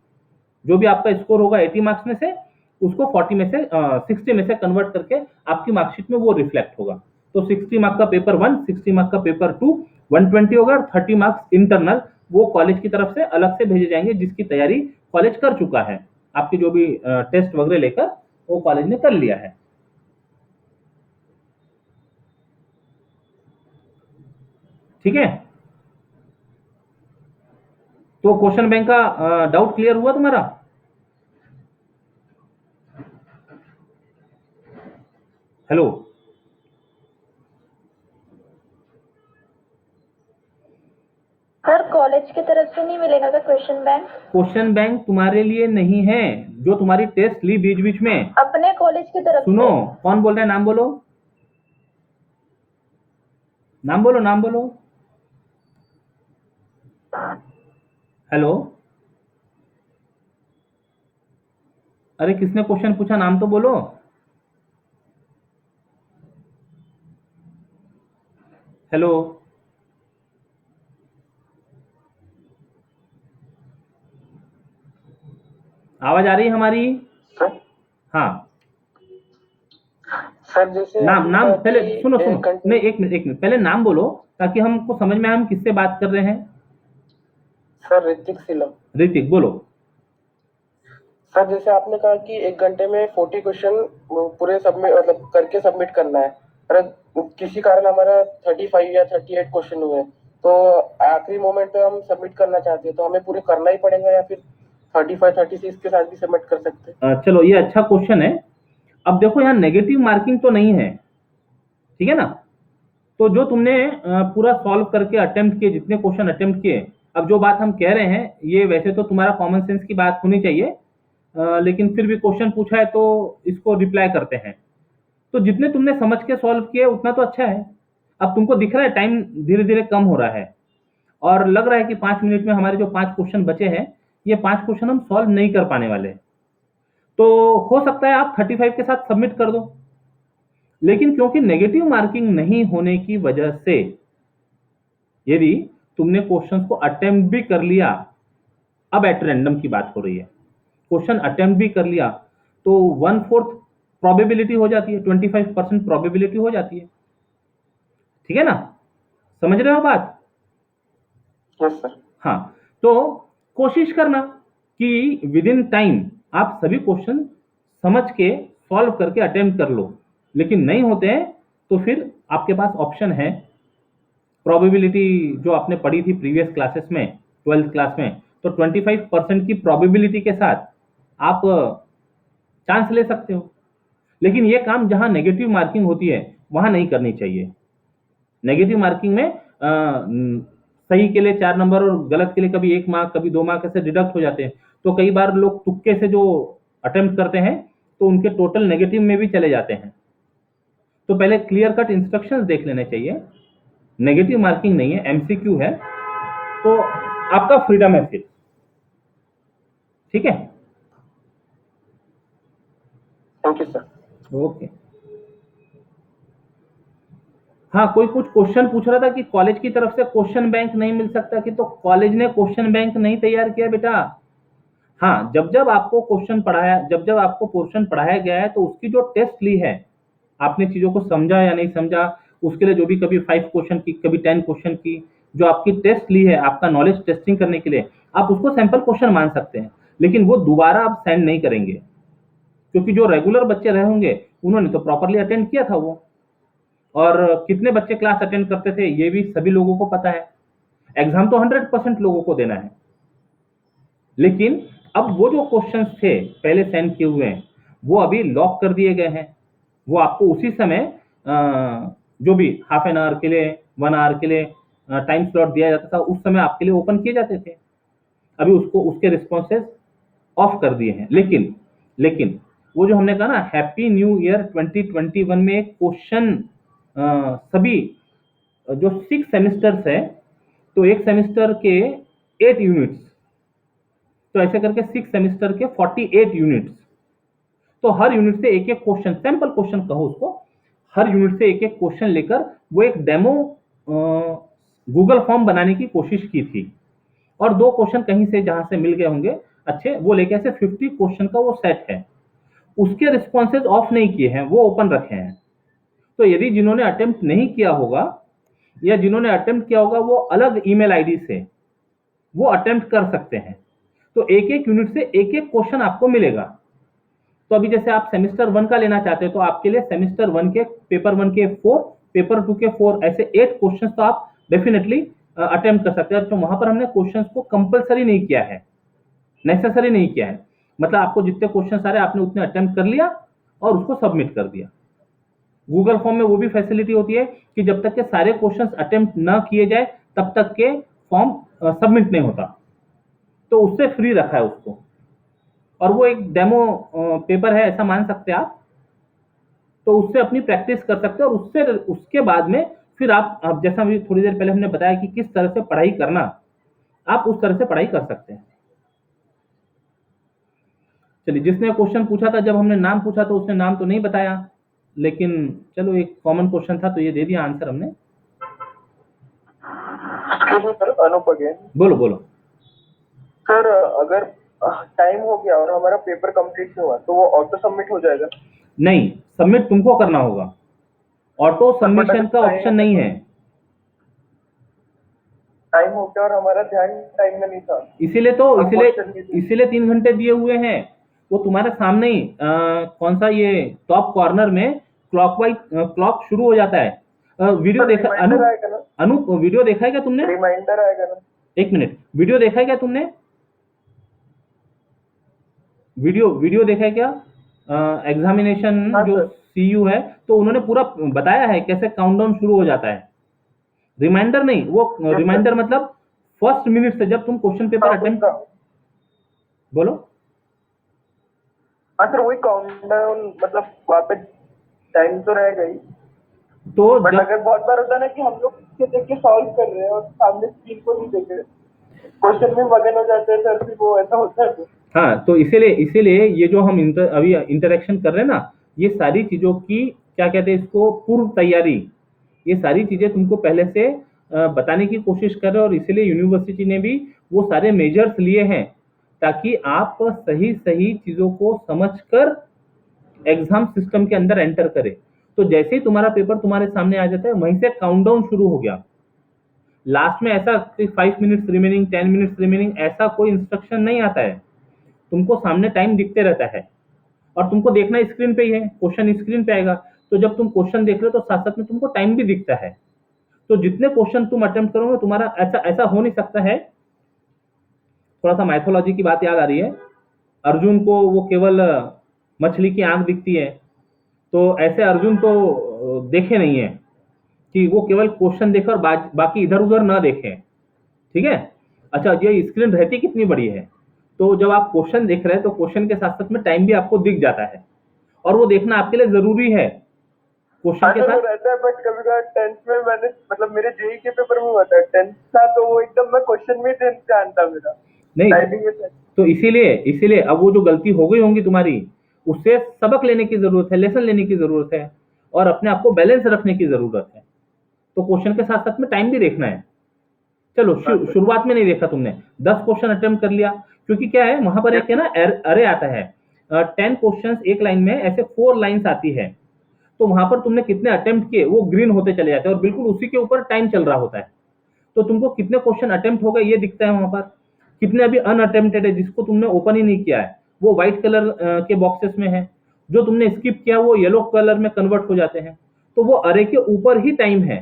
जो भी आपका स्कोर होगा 80 मार्क्स में से, उसको 40 में से 60 में से कन्वर्ट करके आपकी मार्कशीट में वो रिफ्लेक्ट होगा। तो 60 मार्क्स का पेपर 1, 60 मार्क्स का पेपर 2, 120 होगा, और 30 मार्क्स इंटरनल वो कॉलेज की तरफ से अलग से भेजे जाएंगे, जिसकी तैयारी कॉलेज कर चुका है। आपके जो भी टेस्ट वगैरह लेकर वो कॉलेज ने कर लिया है। ठीक है, तो क्वेश्चन बैंक का डाउट क्लियर हुआ तुम्हारा? हेलो, सर कॉलेज की तरफ से नहीं मिलेगा क्या क्वेश्चन बैंक? क्वेश्चन बैंक तुम्हारे लिए नहीं है, जो तुम्हारी टेस्ट ली बीच बीच में। अपने कॉलेज की तरफ सुनो, से। कौन बोल रहा है, नाम बोलो, नाम बोलो, नाम बोलो। हेलो, अरे किसने क्वेश्चन पूछा, नाम तो बोलो। हेलो, आवाज आ रही है हमारी? सर हाँ, सर जैसे नाम नाम पहले सुनो सुनो, कंटिन्यू नहीं, एक मिनट एक मिनट, पहले नाम बोलो ताकि हमको समझ में आए हम किससे बात कर रहे हैं। सर ऋतिक सिलम। ऋतिक, बोलो। सर जैसे आपने कहा कि 1 घंटे में 40 क्वेश्चन पूरे सबमिट मतलब करके सबमिट करना है, पर किसी कारण हमारा 35 या 38 क्वेश्चन हुए, तो आखिरी मोमेंट पे हम सबमिट करना चाहते हैं, तो हमें पूरे करना ही पड़ेगा या फिर 35 36 के साथ भी सबमिट कर सकते हैं? चलो ये अच्छा क्वेश्चन है। अब देखो यहाँ नेगेटिव मार्किंग तो नहीं है, ठीक है ना। तो जो तुमने पूरा सॉल्व करके अटेम्प्ट किए, जितने क्वेश्चन अटेम्प्ट किए, अब जो बात हम कह रहे हैं ये वैसे तो तुम्हारा कॉमन सेंस की बात होनी चाहिए, लेकिन फिर भी क्वेश्चन पूछा है तो इसको रिप्लाई करते हैं। तो जितने तुमने समझ के सॉल्व किए उतना तो अच्छा है। अब तुमको दिख रहा है टाइम धीरे धीरे कम हो रहा है, और लग रहा है कि 5 मिनट में हमारे जो 5 क्वेश्चन बचे हैं, ये 5 क्वेश्चन हम सॉल्व नहीं कर पाने वाले। तो हो सकता है आप 35 के साथ सबमिट कर दो, लेकिन क्योंकि नेगेटिव मार्किंग नहीं होने की वजह से, यदि तुमने क्वेश्चंस को अटेम्प्ट भी कर लिया, अब एट रैंडम की बात हो रही है, क्वेश्चन अटेम्प्ट भी कर लिया, तो 1/4 प्रोबेबिलिटी हो जाती है, 25% प्रोबेबिलिटी हो जाती है, ठीक है ना। समझ रहे हो बात? Yes sir. हाँ, तो कोशिश करना कि विद इन टाइम आप सभी क्वेश्चन समझ के सॉल्व करके अटेम्प्ट कर लो, लेकिन नहीं होते हैं तो फिर आपके पास ऑप्शन है। प्रोबेबिलिटी जो आपने पढ़ी थी प्रीवियस क्लासेस में, 12th क्लास में, तो 25% की प्रोबेबिलिटी के साथ आप चांस ले सकते हो। लेकिन ये काम जहां नेगेटिव मार्किंग होती है वहां नहीं करनी चाहिए। नेगेटिव मार्किंग में सही के लिए 4 नंबर और गलत के लिए कभी 1 मार्क, कभी 2 मार्क ऐसे डिडक्ट हो जाते हैं। तो कई बार लोग तुक्के से जो अटेम्प्ट करते हैं तो उनके टोटल नेगेटिव में भी चले जाते हैं। तो पहले क्लियर कट इंस्ट्रक्शंस देख लेने चाहिए। नेगेटिव मार्किंग नहीं है, एमसीक्यू है, तो आपका फ्रीडम है फिर, ठीक है। Thank you sir. ओके। हाँ, कोई कुछ क्वेश्चन पूछ रहा था कि कॉलेज की तरफ से क्वेश्चन बैंक नहीं मिल सकता, कि तो कॉलेज ने क्वेश्चन बैंक नहीं तैयार किया बेटा। हाँ, जब जब आपको क्वेश्चन पढ़ाया, जब जब आपको पोर्शन पढ़ाया गया है, तो उसकी जो टेस्ट ली है, आपने चीजों को समझा या नहीं समझा, उसके लिए जो भी कभी 5 क्वेश्चन की, कभी 10 क्वेश्चन की जो आपकी टेस्ट ली है, आपका नॉलेज टेस्टिंग करने के लिए, आप उसको सैंपल क्वेश्चन मान सकते हैं, लेकिन वो दोबारा आप सेंड नहीं करेंगे, क्योंकि जो रेगुलर बच्चे रहे होंगे उन्होंने तो प्रॉपरली अटेंड किया था वो, और कितने बच्चे क्लास अटेंड करते थे ये भी सभी लोगों को पता है। एग्जाम तो 100% लोगों को देना है, लेकिन अब वो जो क्वेश्चंस थे पहले सेंड किए हुए हैं वो अभी लॉक कर दिए गए हैं। वो आपको उसी समय जो भी हाफ एन आवर के लिए, 1 आवर के लिए टाइम स्लॉट दिया जाता था, उस समय आपके लिए ओपन किए जाते थे। अभी उसको, उसके रिस्पॉन्सेज ऑफ कर दिए हैं। लेकिन लेकिन वो जो हमने कहा ना, हैप्पी न्यू ईयर 2021 में एक क्वेश्चन सभी जो 6 सेमिस्टर्स है, तो एक सेमिस्टर के 8 यूनिट्स, तो ऐसे करके 6 सेमिस्टर के 48 यूनिट्स, तो हर यूनिट से एक एक क्वेश्चन, सैंपल क्वेश्चन कहो उसको, हर यूनिट से एक एक क्वेश्चन लेकर वो एक डेमो गूगल फॉर्म बनाने की कोशिश की थी, और 2 क्वेश्चन कहीं से जहां से मिल गए होंगे अच्छे, वो लेके ऐसे 50 क्वेश्चन का वो सेट है। उसके रिस्पॉन्सेज ऑफ नहीं किए हैं, वो ओपन रखे हैं। तो यदि जिन्होंने अटेम्प्ट नहीं किया होगा, या जिन्होंने अटेम्प्ट किया होगा वो अलग ईमेल आईडी से वो अटेम्प्ट कर सकते हैं। तो एक एक यूनिट से एक एक क्वेश्चन आपको मिलेगा। तो अभी जैसे आप सेमेस्टर 1 का लेना चाहते हो, तो आपके लिए सेमेस्टर 1 के पेपर 1 के 4, पेपर 2 के 4, ऐसे 8 क्वेश्चन तो आप डेफिनेटली अटेम्प्ट कर सकते हैं। तो वहां पर हमने क्वेश्चंस को कंपलसरी नहीं किया है, नेसेसरी नहीं किया है, मतलब आपको जितने क्वेश्चन आ रहे हैं आपने उतने अटेम्प्ट कर लिया और उसको सबमिट कर दिया। गूगल फॉर्म में वो भी फैसिलिटी होती है कि जब तक के सारे क्वेश्चंस अटेम्प्ट ना किए जाए तब तक के फॉर्म सबमिट नहीं होता, तो उससे फ्री रखा है उसको, और वो एक डेमो पेपर है ऐसा मान सकते हैं आप। तो उससे अपनी प्रैक्टिस कर सकते हैं, और उससे उसके बाद में फिर आप जैसा अभी थोड़ी देर पहले हमने बताया कि किस तरह से पढ़ाई करना, आप उस तरह से पढ़ाई कर सकते हैं। चलिए, जिसने क्वेश्चन पूछा था, जब हमने नाम पूछा तो उसने नाम तो नहीं बताया, लेकिन चलो एक कॉमन क्वेश्चन था तो ये दे दिया आंसर हमने। Sir Anoop again. बोलो बोलो। सर अगर टाइम हो गया और हमारा पेपर कंप्लीट नहीं हुआ तो वो ऑटो सबमिट हो जाएगा? नहीं, सबमिट तुमको करना होगा, ऑटो सबमिशन का ऑप्शन नहीं है। टाइम हो गया और हमारा ध्यान टाइम में नहीं था, इसीलिए 3 घंटे दिए हुए हैं। वो तुम्हारे सामने ही कौन सा ये टॉप कॉर्नर में क्लॉकवाइज क्लॉक शुरू हो जाता है। वीडियो देखा रिमाइंडर आएगा ना? अनूप वीडियो देखा है क्या तुमने? रिमाइंडर आएगा ना? एक मिनट, वीडियो देखा है क्या तुमने? वीडियो देखा है क्या? एग्जामिनेशन हाँ जो सर। सीयू है, तो उन्होंने पूरा बताया है कैसे काउंटडाउन शुरू हो जाता है। रिमाइंडर नहीं, वो Yes, रिमाइंडर मतलब फर्स्ट मिनट से जब तुम क्वेश्चन पेपर हाँ अटेम्प्ट, बोलो। सर वही काउंटडाउन, मतलब वहाँ पे टाइम तो रहेगा ही, तो बट जब अगर बहुत बार होता है ना कि हम लोग पीछे देख के सॉल्व कर रहे हैं और सामने स्क्रीन को नहीं देख रहे, क्वेश्चन में मगन हो जाते हैं सर, फिर वो ऐसा होता है। हाँ, तो इसीलिए ये जो हम अभी इंटरेक्शन कर रहे हैं ना, ये सारी चीज़ों की क्या कहते हैं इसको, पूर्व तैयारी। ये सारी चीज़ें तुमको पहले से बताने की कोशिश कर रहे हैं, और इसीलिए यूनिवर्सिटी ने भी वो सारे मेजर्स लिए हैं ताकि आप सही सही चीज़ों को समझकर एग्जाम सिस्टम के अंदर एंटर करें। तो जैसे ही तुम्हारा पेपर तुम्हारे सामने आ जाता है, वहीं से काउंटडाउन शुरू हो गया। लास्ट में ऐसा कि 5 मिनट्स रिमेनिंग, 10 मिनट्स रिमेनिंग, ऐसा कोई इंस्ट्रक्शन नहीं आता है। तुमको सामने टाइम दिखते रहता है, और तुमको देखना स्क्रीन पे ही है, क्वेश्चन स्क्रीन पे आएगा। तो जब तुम क्वेश्चन देख रहे हो तो साथ साथ में तुमको टाइम भी दिखता है। तो जितने क्वेश्चन तुम अटेम्प्ट करोगे, तुम्हारा ऐसा ऐसा हो नहीं सकता है। थोड़ा सा माइथोलॉजी की बात याद आ रही है। अर्जुन को वो केवल मछली की आंख दिखती है, तो ऐसे अर्जुन तो देखे नहीं है कि वो केवल क्वेश्चन देखे और बाकी इधर उधर ना देखें। ठीक है। अच्छा, ये स्क्रीन रहती कितनी बड़ी है, तो जब आप क्वेश्चन देख रहे हैं तो क्वेश्चन के साथ साथ में टाइम भी आपको दिख जाता है, और वो देखना आपके लिए जरूरी है क्वेश्चन के वो साथ। रहता है, बट कभी कभी 10th में मैंने, मतलब मेरे जेई के पेपर में हुआ था, 10th था तो वो एकदम, मैं क्वेश्चन भी 10th का आंसर मेरा नहीं, टाइपिंग में। तो इसीलिए इसीलिए अब वो जो गलती हो गई होंगी तुम्हारी, उससे सबक लेने की जरूरत है, लेसन लेने की जरूरत है, और अपने आप को बैलेंस रखने की जरूरत है। तो क्वेश्चन के साथ साथ में टाइम भी देखना है। चलो, शुरुआत में नहीं देखा तुमने, 10 क्वेश्चन अटेम्प्ट कर लिया, क्योंकि क्या है वहां पर एक है ना अरे आता है, 10 क्वेश्चन एक लाइन में, ऐसे 4 लाइन्स आती है। तो वहां पर तुमने कितने अटेम्प्ट किए वो ग्रीन होते चले जाते हैं, और बिल्कुल उसी के ऊपर टाइम चल रहा होता है। तो तुमको कितने क्वेश्चन अटेम्प्ट हो गए ये दिखता है वहां पर, कितने अभी अनअटेम्प्टेड है जिसको तुमने ओपन ही नहीं किया है, वो व्हाइट कलर के बॉक्सेस में है। जो तुमने स्किप किया वो येलो कलर में कन्वर्ट हो जाते हैं। तो वो अरे के ऊपर ही टाइम है,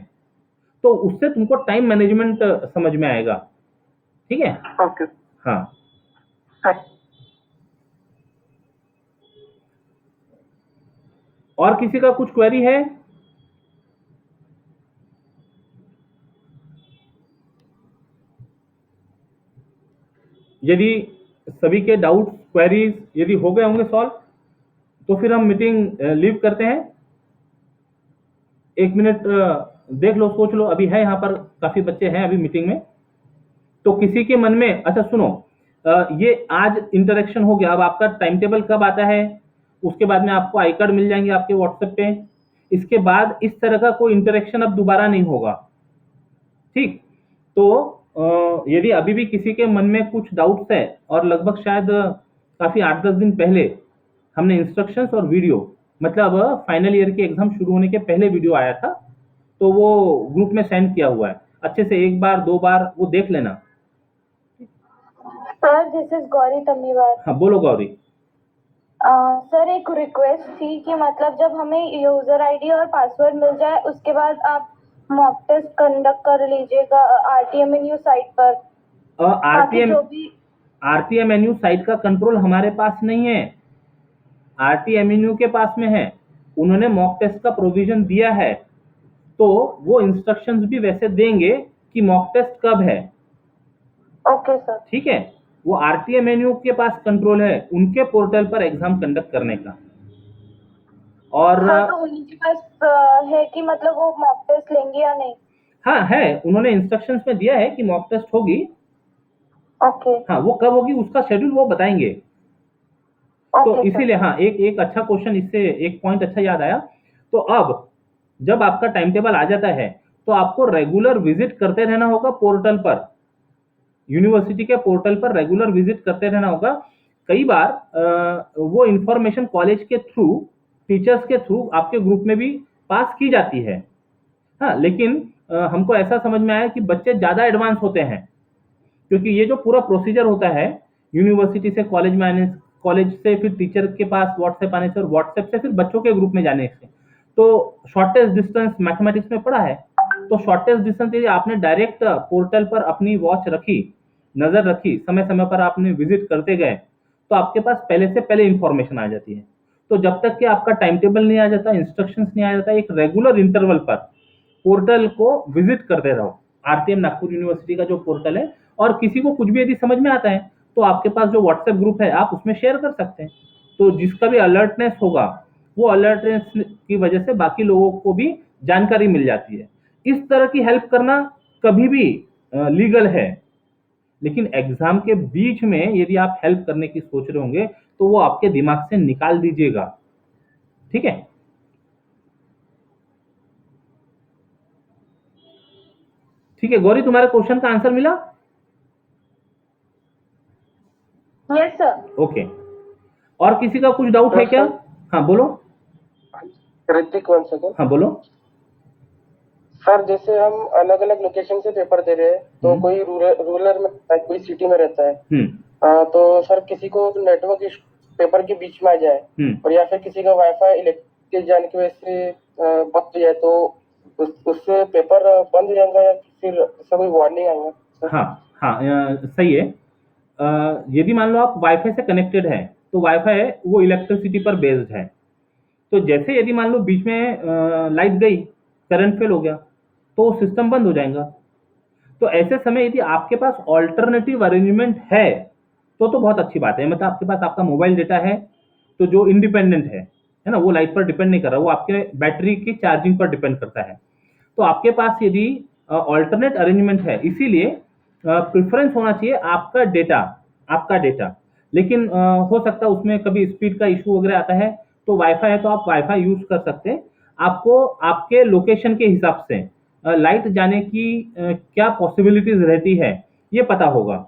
तो उससे तुमको टाइम मैनेजमेंट समझ में आएगा। ठीक है। ओके। हाँ, और किसी का कुछ क्वेरी है? यदि सभी के डाउट्स क्वेरीज यदि हो गए होंगे सॉल्व, तो फिर हम मीटिंग लीव करते हैं। 1 मिनट देख लो, सोच लो, अभी है यहाँ पर काफी बच्चे हैं अभी मीटिंग में। तो किसी के मन में, अच्छा सुनो, ये आज इंटरेक्शन हो गया, अब आपका टाइम टेबल कब आता है, उसके बाद में आपको आई कार्ड मिल जाएंगे आपके व्हाट्सएप पे। इसके बाद इस तरह का कोई इंटरेक्शन अब दोबारा नहीं होगा। ठीक। तो यदि अभी भी किसी के मन में कुछ डाउट्स है, और लगभग शायद काफी 8-10 दिन पहले हमने इंस्ट्रक्शंस और वीडियो, मतलब फाइनल ईयर के एग्जाम शुरू होने के पहले वीडियो आया था, तो वो ग्रुप में सेंड किया हुआ है, अच्छे से 1 बार 2 बार वो देख लेना। Sir this is Gauri Tamiwar. हाँ, बोलो गौरी। सर एक रिक्वेस्ट थी कि मतलब जब हमें यूजर आईडी और पासवर्ड मिल जाए उसके बाद आप मॉक टेस्ट कंडक्ट कर लीजिएगा RTMNU साइट पर, ताकि आरटीएम जो भी आरटीएमएनयू साइट का कंट्रोल हमारे पास नहीं है, आरटीएमएनयू के पास में है। उन्होंने मॉक टेस्ट का प्रोविजन दिया है, तो वो इंस्ट्रक्शंस भी वैसे देंगे कि मॉक टेस्ट कब है। Okay sir. ठीक है। वो आरटीएमएनयू के पास कंट्रोल है उनके पोर्टल पर एग्जाम कंडक्ट करने का। और सर तो उन्हीं के पास है कि मतलब वो मॉक टेस्ट लेंगे या नहीं? हाँ है, उन्होंने इंस्ट्रक्शंस में दिया है कि मॉक टेस्ट होगी। ओके हाँ, वो कब होगी उसका शेड्यूल वो बताएंगे। तो ओके सर। इसीलिए हाँ, एक एक अच्छा क्वेश्चन, इससे एक पॉइंट अच्छा याद आया। तो अब जब आपका टाइम टेबल आ जाता है, तो आपको रेगुलर विजिट करते रहना होगा पोर्टल पर, यूनिवर्सिटी के पोर्टल पर रेगुलर विजिट करते रहना होगा। कई बार वो इंफॉर्मेशन कॉलेज के थ्रू, टीचर्स के थ्रू आपके ग्रुप में भी पास की जाती है। हाँ, लेकिन हमको ऐसा समझ में आया कि बच्चे ज़्यादा एडवांस होते हैं, क्योंकि ये जो पूरा प्रोसीजर होता है यूनिवर्सिटी से कॉलेज में आने कॉलेज से फिर टीचर के पास व्हाट्सएप आने से और व्हाट्सएप से फिर बच्चों के ग्रुप में जाने से। तो शॉर्टेस्ट डिस्टेंस मैथमेटिक्स में पढ़ा है, तो शॉर्टेस्ट डिस्टेंस यदि आपने डायरेक्ट पोर्टल पर अपनी वॉच रखी, नजर रखी, समय समय पर आपने विजिट करते गए, तो आपके पास पहले से पहले इंफॉर्मेशन आ जाती है। तो जब तक कि आपका टाइम टेबल नहीं आ जाता, इंस्ट्रक्शंस नहीं आ जाता, एक रेगुलर इंटरवल पर पोर्टल को विजिट करते रहो। आरटीएम नागपुर यूनिवर्सिटी का जो पोर्टल है, और किसी को कुछ भी यदि समझ में आता है तो आपके पास जो व्हाट्सएप ग्रुप है आप उसमें शेयर कर सकते हैं। तो जिसका भी अलर्टनेस होगा, वो अलर्टनेस की वजह से बाकी लोगों को भी जानकारी मिल जाती है। इस तरह की हेल्प करना कभी भी लीगल है, लेकिन एग्जाम के बीच में यदि आप हेल्प करने की सोच रहे होंगे तो वो आपके दिमाग से निकाल दीजिएगा, ठीक है। ठीक है गौरी, तुम्हारे क्वेश्चन का आंसर मिला? Yes sir. ओके, और किसी का कुछ डाउट है क्या? हाँ बोलो। ऋतिक, 1 सेकेंड। हाँ बोलो। सर जैसे हम अलग अलग लोकेशन से पेपर दे रहे हैं, तो कोई रूरल में रहता है, कोई सिटी में रहता है। तो सर किसी को नेटवर्क इस पेपर के बीच में आ जाए और या फिर किसी का वाईफाई इलेक्ट्रिक जाने की वजह से बंद जाए, तो उससे पेपर बंद हो जाएगा या फिर उससे कोई वार्निंग आएगा? हाँ हाँ, सही है। यदि मान लो आप वाईफाई से कनेक्टेड है, तो वाईफाई है वो इलेक्ट्रिसिटी पर बेस्ड है। तो जैसे यदि मान लो बीच में लाइट गई, करंट फेल हो गया, तो सिस्टम बंद हो जाएगा। तो ऐसे समय यदि आपके पास ऑल्टरनेटिव अरेंजमेंट है तो बहुत अच्छी बात है। मतलब आपके पास आपका मोबाइल डेटा है, तो जो इंडिपेंडेंट है ना, वो लाइट पर डिपेंड नहीं कर रहा, वो आपके बैटरी की चार्जिंग पर डिपेंड करता है। तो आपके पास यदि ऑल्टरनेट अरेंजमेंट है, इसीलिए प्रेफरेंस होना चाहिए आपका डेटा। लेकिन हो सकता है उसमें कभी स्पीड का इशू वगैरह आता है, तो वाईफाई है तो आप वाईफाई यूज कर सकते हैं। आपको आपके लोकेशन के हिसाब से लाइट जाने की क्या पॉसिबिलिटीज रहती है ये पता होगा,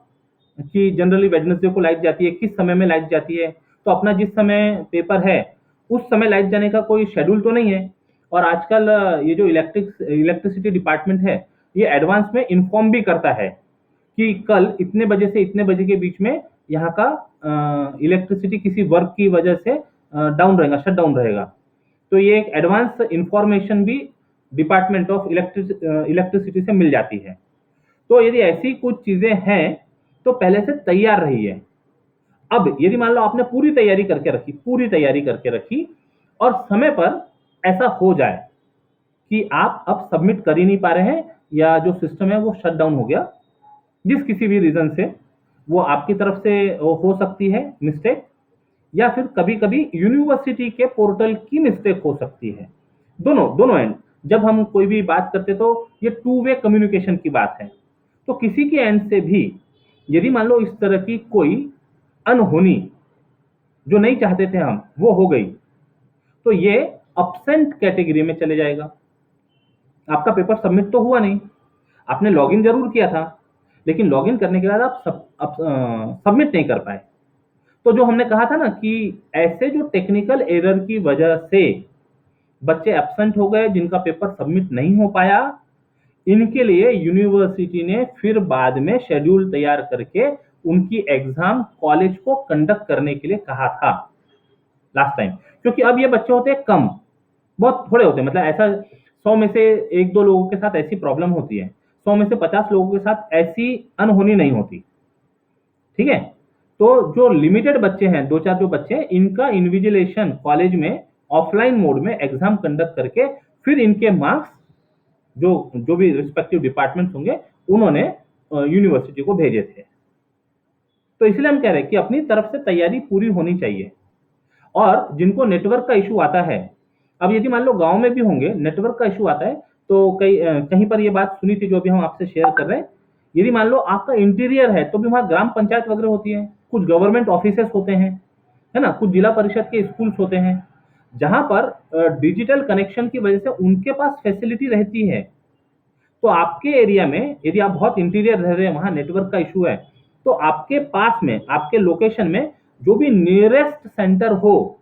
कि जनरली वेडनेसडे को लाइट जाती है, किस समय में लाइट जाती है। तो अपना जिस समय पेपर है उस समय लाइट जाने का कोई शेड्यूल तो नहीं है। और आजकल ये जो इलेक्ट्रिसिटी डिपार्टमेंट है, ये एडवांस में इन्फॉर्म भी करता है कि कल इतने बजे से इतने बजे के बीच में यहाँ का इलेक्ट्रिसिटी किसी वर्क की वजह से डाउन रहेगा, शट डाउन रहेगा। तो ये एक एडवांस इंफॉर्मेशन भी डिपार्टमेंट ऑफ इलेक्ट्रिसिटी से मिल जाती है। तो यदि ऐसी कुछ चीजें हैं तो पहले से तैयार रहिए। अब यदि मान लो आपने पूरी तैयारी करके रखी और समय पर ऐसा हो जाए कि आप अब सबमिट कर ही नहीं पा रहे हैं, या जो सिस्टम है वो शट डाउन हो गया जिस किसी भी रीजन से, वो आपकी तरफ से हो सकती है मिस्टेक, या फिर कभी कभी यूनिवर्सिटी के पोर्टल की मिस्टेक हो सकती है। दोनों एंड जब हम कोई भी बात करते तो ये टू वे कम्युनिकेशन की बात है। तो किसी के एंड से भी यदि मान लो इस तरह की कोई अनहोनी जो नहीं चाहते थे हम, वो हो गई, तो ये अब्सेंट कैटेगरी में चले जाएगा। आपका पेपर सबमिट तो हुआ नहीं, आपने लॉगिन जरूर किया था, लेकिन लॉगिन करने के बाद आप सबमिट नहीं कर पाए। तो जो हमने कहा था ना कि ऐसे जो टेक्निकल एरर की वजह से बच्चे एब्सेंट हो गए, जिनका पेपर सबमिट नहीं हो पाया, इनके लिए यूनिवर्सिटी ने फिर बाद में शेड्यूल तैयार करके उनकी एग्जाम कॉलेज को कंडक्ट करने के लिए कहा था लास्ट टाइम। क्योंकि अब ये बच्चे होते हैं कम, बहुत थोड़े होते हैं, मतलब ऐसा 100 में से 1-2 लोगों के साथ ऐसी प्रॉब्लम होती है, 100 में से 50 लोगों के साथ ऐसी अनहोनी नहीं होती, ठीक है। तो जो लिमिटेड बच्चे हैं, 2-4 जो बच्चे हैं, इनका इन्विजिलेशन कॉलेज में ऑफलाइन मोड में एग्जाम कंडक्ट करके फिर इनके मार्क्स जो भी रिस्पेक्टिव डिपार्टमेंट्स होंगे उन्होंने यूनिवर्सिटी को भेजे थे। तो इसलिए हम कह रहे हैं कि अपनी तरफ से तैयारी पूरी होनी चाहिए। और जिनको नेटवर्क का इशू आता है, अब यदि मान लो गांव में भी होंगे, नेटवर्क का इशू आता है, तो कहीं पर ये बात सुनी थी जो अभी हम आपसे शेयर कर रहे हैं। यदि मान लो आपका इंटीरियर है तो भी वहां ग्राम पंचायत वगैरह होती है, कुछ गवर्नमेंट ऑफिसेस होते हैं, है ना, कुछ जिला परिषद के स्कूल्स होते हैं, जहां पर डिजिटल कनेक्शन की वजह से उनके पास फैसिलिटी रहती है। तो आपके एरिया में यदि आप बहुत इंटीरियर रह रहे हैं, वहां नेटवर्क का इशू है, तो आपके पास में, आपके लोकेशन में जो भी नियरेस्ट सेंटर हो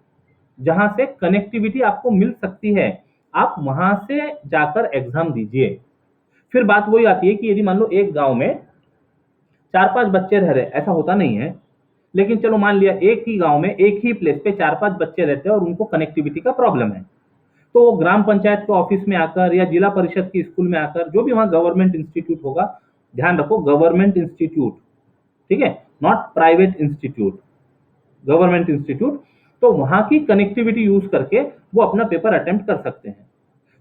जहां से कनेक्टिविटी आपको मिल सकती है, आप वहां से जाकर एग्जाम दीजिए। फिर बात वही आती है कि यदि मान लो एक गांव में 4-5 बच्चे रह रहे, ऐसा होता नहीं है, लेकिन चलो मान लिया एक ही गांव में एक ही प्लेस पे 4-5 बच्चे रहते हैं और उनको कनेक्टिविटी का प्रॉब्लम है, तो वो ग्राम पंचायत के ऑफिस में आकर या जिला परिषद की स्कूल में आकर, जो भी वहाँ गवर्नमेंट इंस्टीट्यूट होगा, ध्यान रखो गवर्नमेंट इंस्टीट्यूट, ठीक है, not private institute, government institute, तो वहां की कनेक्टिविटी यूज करके वो अपना पेपर अटेम्प्ट कर सकते हैं।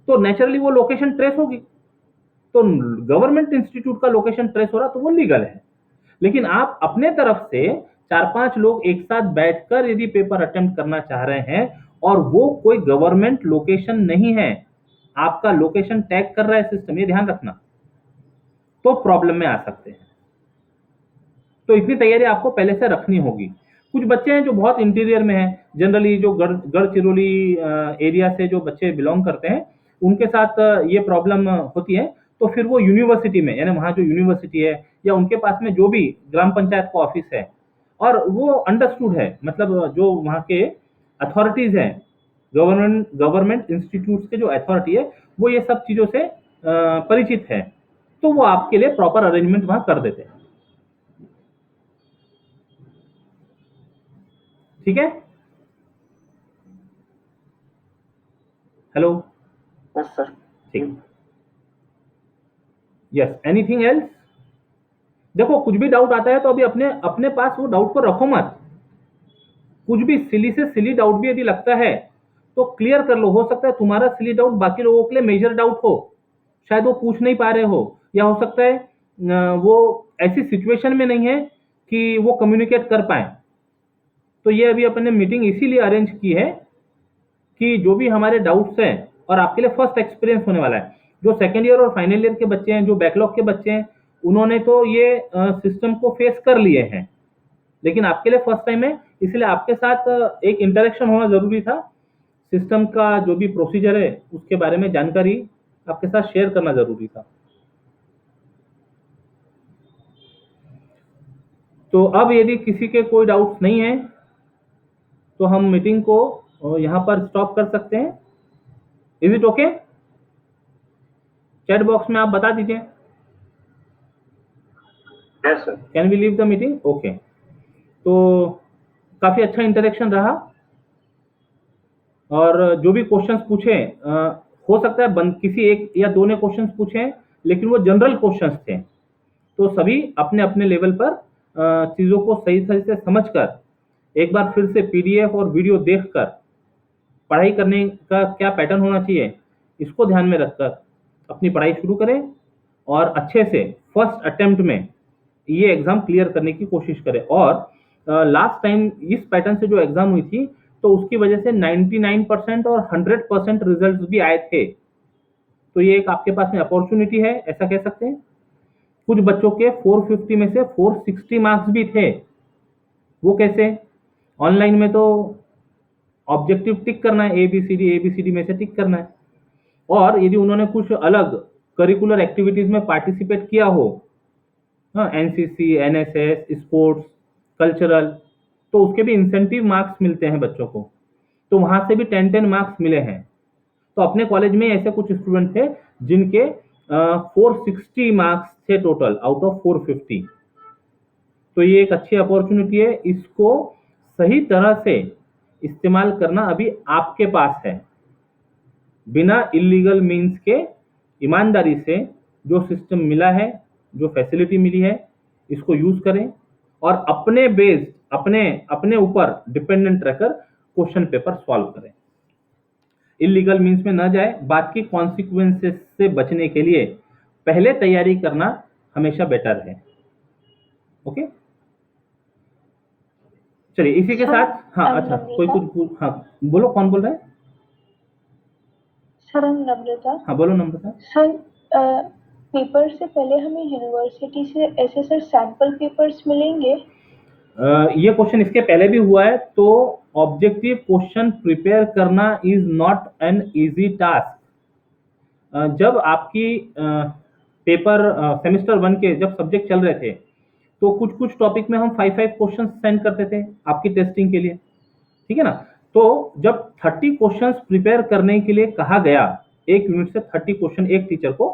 तो नेचुरली वो लोकेशन ट्रेस होगी, तो गवर्नमेंट इंस्टीट्यूट का लोकेशन ट्रेस हो रहा तो वो लीगल है। लेकिन आप अपने तरफ से 4-5 लोग एक साथ बैठकर यदि पेपर अटेम्प्ट करना चाह रहे हैं और वो कोई गवर्नमेंट लोकेशन नहीं है, आपका लोकेशन टैग कर रहा है सिस्टम, ये ध्यान रखना, तो प्रॉब्लम में आ सकते हैं। तो इतनी तैयारी आपको पहले से रखनी होगी। कुछ बच्चे हैं जो बहुत इंटीरियर में हैं, जनरली जो गढ़चिरौली एरिया से जो बच्चे बिलोंग करते हैं, उनके साथ ये प्रॉब्लम होती है। तो फिर वो यूनिवर्सिटी में, यानी वहाँ जो यूनिवर्सिटी है या उनके पास में जो भी ग्राम पंचायत का ऑफिस है, और वो अंडरस्टूड है, मतलब जो वहाँ के अथॉरिटीज हैं, गवर्नमेंट इंस्टीट्यूट्स के जो अथॉरिटी है, वो ये सब चीज़ों से परिचित है, तो वो आपके लिए प्रॉपर अरेंजमेंट वहाँ कर देते हैं। ठीक है, हेलो, यस सर। ठीक, यस, एनीथिंग एल्स? देखो कुछ भी डाउट आता है तो अभी अपने अपने पास वो डाउट को रखो मत। कुछ भी सिली से सिली डाउट भी यदि लगता है तो क्लियर कर लो। हो सकता है तुम्हारा सिली डाउट बाकी लोगों के लिए मेजर डाउट हो, शायद वो पूछ नहीं पा रहे हो, या हो सकता है वो ऐसी सिचुएशन में नहीं है कि वो कम्युनिकेट कर पाए। तो ये अभी अपने मीटिंग इसीलिए अरेंज की है कि जो भी हमारे डाउट्स हैं, और आपके लिए फर्स्ट एक्सपीरियंस होने वाला है, जो सेकेंड ईयर और फाइनल ईयर के बच्चे हैं, जो बैकलॉग के बच्चे हैं, उन्होंने तो ये सिस्टम को फेस कर लिए हैं, लेकिन आपके लिए फर्स्ट टाइम है, इसलिए आपके साथ एक इंटरेक्शन होना जरूरी था। सिस्टम का जो भी प्रोसीजर है उसके बारे में जानकारी आपके साथ शेयर करना जरूरी था। तो अब यदि किसी के कोई डाउट्स नहीं है तो हम मीटिंग को यहाँ पर स्टॉप कर सकते हैं। Is it okay? Chat box में आप बता दीजिए। Yes sir. Can we leave the meeting? Okay. तो काफ़ी अच्छा इंटरेक्शन रहा, और जो भी क्वेश्चंस पूछे, हो सकता है किसी एक या दो ने क्वेश्चंस पूछे, लेकिन वो जनरल क्वेश्चंस थे, तो सभी अपने अपने लेवल पर चीज़ों को सही सही से समझकर एक बार फिर से पीडीएफ और वीडियो देखकर पढ़ाई करने का क्या पैटर्न होना चाहिए, इसको ध्यान में रखकर अपनी पढ़ाई शुरू करें और अच्छे से फर्स्ट अटेम्प्ट में ये एग्ज़ाम क्लियर करने की कोशिश करें। और लास्ट टाइम इस पैटर्न से जो एग्ज़ाम हुई थी, तो उसकी वजह से 99% और 100% रिजल्ट्स भी आए थे। तो ये एक आपके पास में अपॉर्चुनिटी है, ऐसा कह सकते हैं। कुछ बच्चों के 450 में से 460 मार्क्स भी थे। वो कैसे? ऑनलाइन में तो ऑब्जेक्टिव टिक करना है, ABCD में से टिक करना है, और यदि उन्होंने कुछ अलग करिकुलर एक्टिविटीज़ में पार्टिसिपेट किया हो, हाँ, एनसीसी, एनएसएस, स्पोर्ट्स, कल्चरल, तो उसके भी इंसेंटिव मार्क्स मिलते हैं बच्चों को, तो वहाँ से भी 10-10 मार्क्स मिले हैं। तो अपने कॉलेज में ऐसे कुछ स्टूडेंट थे जिनके 460 मार्क्स थे टोटल आउट ऑफ 450। तो ये एक अच्छी अपॉर्चुनिटी है, इसको सही तरह से इस्तेमाल करना अभी आपके पास है। बिना इलीगल मीन्स के ईमानदारी से जो सिस्टम मिला है, जो फैसिलिटी मिली है, इसको यूज करें और अपने बेस्ड, अपने ऊपर डिपेंडेंट रहकर क्वेश्चन पेपर सॉल्व करें। इलीगल मीन्स में न जाए। बाद की कॉन्सिक्वेंसेस से बचने के लिए पहले तैयारी करना हमेशा बेटर है। ओके, चलिए इसी के साथ, हाँ अच्छा, कोई कुछ, हाँ बोलो, कौन बोल रहा है? सर, हम नम्रता। हाँ बोलो नम्रता। सर, पेपर से पहले हमें यूनिवर्सिटी से ऐसे सर सैंपल पेपर्स मिलेंगे? ये क्वेश्चन इसके पहले भी हुआ है। तो ऑब्जेक्टिव क्वेश्चन प्रिपेयर करना is not an easy task. जब आपकी पेपर सेमेस्टर 1 के जब सब्जेक्ट चल रहे थे, तो कुछ कुछ टॉपिक में हम 5-5 क्वेश्चन सेंड करते थे आपकी टेस्टिंग के लिए, ठीक है ना। तो जब 30 क्वेश्चंस प्रिपेयर करने के लिए कहा गया, एक यूनिट से 30 क्वेश्चन एक टीचर को,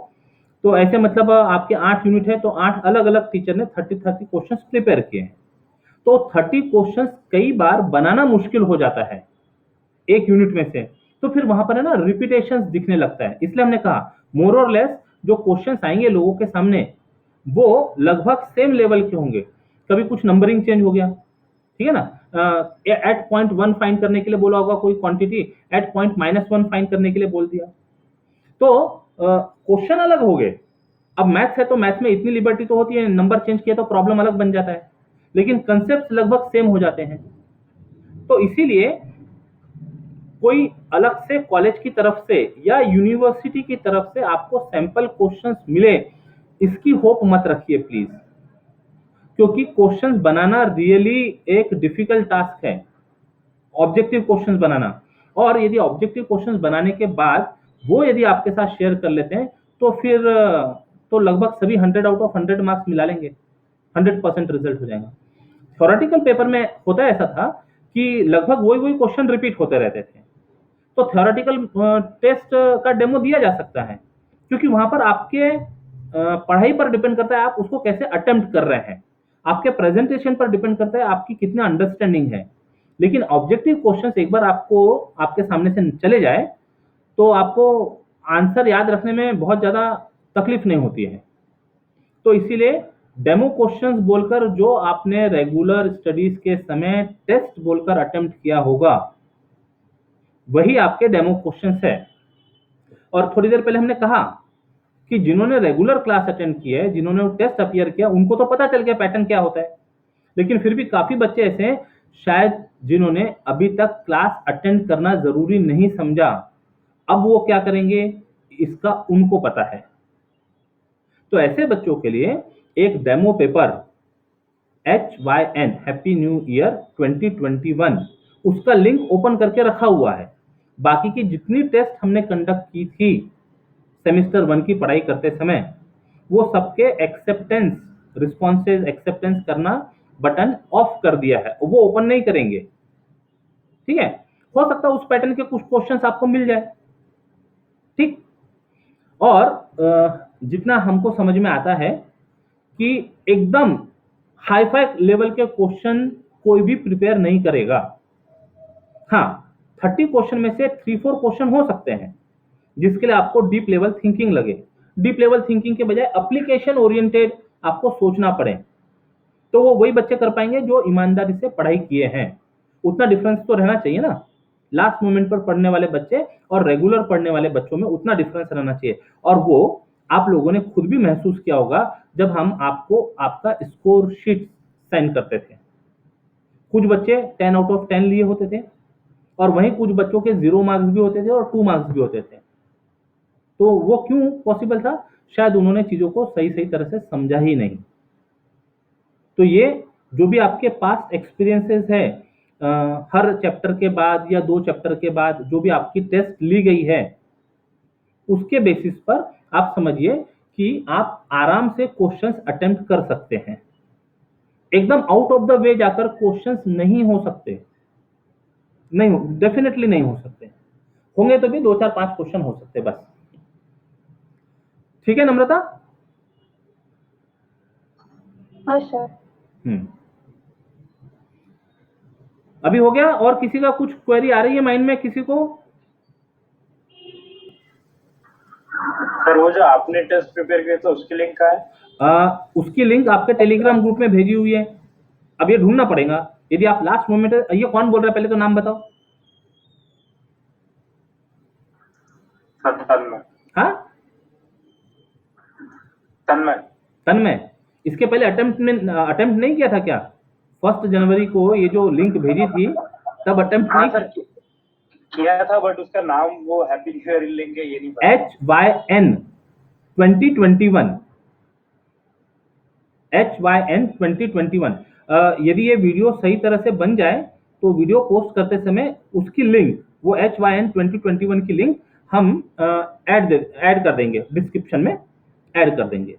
तो ऐसे मतलब आपके 8 यूनिट है, तो 8 अलग अलग टीचर ने 30 क्वेश्चंस प्रिपेयर किए हैं। तो 30 क्वेश्चंस कई बार बनाना मुश्किल हो जाता है एक यूनिट में से, तो फिर वहां पर है ना रिपीटेशंस दिखने लगता है। इसलिए हमने कहा मोर और लेस जो क्वेश्चंस आएंगे लोगों के सामने वो लगभग सेम लेवल के होंगे। कभी कुछ नंबरिंग चेंज हो गया, ठीक है ना, एट पॉइंट 1 फाइंड करने के लिए बोला होगा कोई क्वांटिटी, एट पॉइंट -1 फाइंड करने के लिए बोल दिया, तो क्वेश्चन अलग हो गए। अब मैथ्स है तो मैथ्स में इतनी लिबर्टी तो होती है, नंबर चेंज किया तो प्रॉब्लम अलग बन जाता है, लेकिन कंसेप्ट लगभग सेम हो जाते हैं। तो इसीलिए कोई अलग से कॉलेज की तरफ से या यूनिवर्सिटी की तरफ से आपको सैंपल क्वेश्चंस मिले, इसकी होप मत रखिए प्लीज, क्योंकि क्वेश्चंस बनाना रियली एक डिफिकल्ट टास्क है, ऑब्जेक्टिव क्वेश्चंस बनाना। और यदि ऑब्जेक्टिव क्वेश्चंस बनाने के बाद वो यदि आपके साथ शेयर कर लेते हैं तो फिर तो लगभग सभी 100 आउट ऑफ 100 मार्क्स मिला लेंगे, 100% रिजल्ट हो जाएगा। थ्योरेटिकल पेपर में होता ऐसा था कि लगभग वही वही क्वेश्चन रिपीट होते रहते थे, तो थ्योरेटिकल टेस्ट का डेमो दिया जा सकता है, क्योंकि वहां पर आपके पढ़ाई पर डिपेंड करता है आप उसको कैसे अटेम्प्ट कर रहे हैं, आपके प्रेजेंटेशन पर डिपेंड करता है आपकी कितना अंडरस्टैंडिंग है। लेकिन ऑब्जेक्टिव क्वेश्चंस एक बार आपको आपके सामने से चले जाए तो आपको आंसर याद रखने में बहुत ज़्यादा तकलीफ नहीं होती है। तो इसीलिए डेमो क्वेश्चंस बोलकर जो आपने रेगुलर स्टडीज के समय टेस्ट बोलकर अटेम्प्ट किया होगा वही आपके डेमो क्वेश्चंस है। और थोड़ी देर पहले हमने कहा कि जिन्होंने रेगुलर क्लास अटेंड किया है, जिन्होंने टेस्ट अपीयर किया, उनको तो पता चल गया पैटर्न क्या होता है, लेकिन फिर भी काफी बच्चे ऐसे हैं शायद जिन्होंने अभी तक क्लास अटेंड करना जरूरी नहीं समझा, अब वो क्या करेंगे इसका उनको पता है। तो ऐसे बच्चों के लिए एक demo paper HYN happy new year 2021 उसका लिंक ओपन करके रखा हुआ है। बाकी की जितनी टेस्ट हमने कंडक्ट की थी सेमेस्टर 1 की पढ़ाई करते समय वो सबके एक्सेप्टेंस रिस्पॉन्सेज एक्सेप्टेंस करना बटन ऑफ कर दिया है, वो ओपन नहीं करेंगे, ठीक है। हो सकता है उस पैटर्न के कुछ क्वेश्चंस आपको मिल जाए, ठीक। और जितना हमको समझ में आता है कि एकदम हाईफाई लेवल के क्वेश्चन कोई भी प्रिपेयर नहीं करेगा। हाँ, 30 क्वेश्चन में से 3-4 क्वेश्चन हो सकते हैं जिसके लिए आपको डीप लेवल थिंकिंग लगे, डीप लेवल थिंकिंग के बजाय एप्लीकेशन ओरिएंटेड आपको सोचना पड़े, तो वो वही बच्चे कर पाएंगे जो ईमानदारी से पढ़ाई किए हैं। उतना डिफरेंस तो रहना चाहिए ना, लास्ट मोमेंट पर पढ़ने वाले बच्चे और रेगुलर पढ़ने वाले बच्चों में उतना डिफरेंस रहना चाहिए। और वो आप लोगों ने खुद भी महसूस किया होगा जब हम आपको आपका स्कोर शीट साइन करते थे, कुछ बच्चे 10 आउट ऑफ 10 लिए होते थे और वहीं कुछ बच्चों के 0 मार्क्स भी होते थे और 2 मार्क्स भी होते थे। तो वो क्यों पॉसिबल था? शायद उन्होंने चीजों को सही सही तरह से समझा ही नहीं। तो ये जो भी आपके पास एक्सपीरियंसेस है, हर चैप्टर के बाद या 2 चैप्टर के बाद जो भी आपकी टेस्ट ली गई है उसके बेसिस पर आप समझिए कि आप आराम से क्वेश्चंस अटेम्प्ट कर सकते हैं। एकदम आउट ऑफ द वे जाकर क्वेश्चंस नहीं हो सकते, नहीं, डेफिनेटली नहीं हो सकते, होंगे तो भी 2-4-5 क्वेश्चन हो सकते बस। ठीक है नम्रता? हाँ सर। अभी हो गया? और किसी का कुछ क्वेरी आ रही है माइंड में किसी को? सर वो जो आपने टेस्ट प्रिपेयर किया था उसकी लिंक कहाँ है? उसकी लिंक आपके टेलीग्राम ग्रुप में भेजी हुई है, अब ये ढूंढना पड़ेगा। यदि आप लास्ट मोमेंट, ये कौन बोल रहा है पहले तो नाम बताओ। तन्मय। हाँ, तन्मय। तन्मय, इसके पहले अटेम्प्ट नहीं किया था क्या? 1 जनवरी को ये जो लिंक भेजी थी तब अटेम्प्ट हाँ नहीं सर किया था, बट उसका नाम वो हैप्पी न्यू ईयर लिंक है, ये नहीं पता। HYN 2021 HYN 2021। यदि ये वीडियो सही तरह से बन जाए तो वीडियो पोस्ट करते समय उसकी लिंक, वो HYN 2021 की लिंक हम ऐड कर देंगे, डिस्क्रिप्शन में ऐड कर देंगे।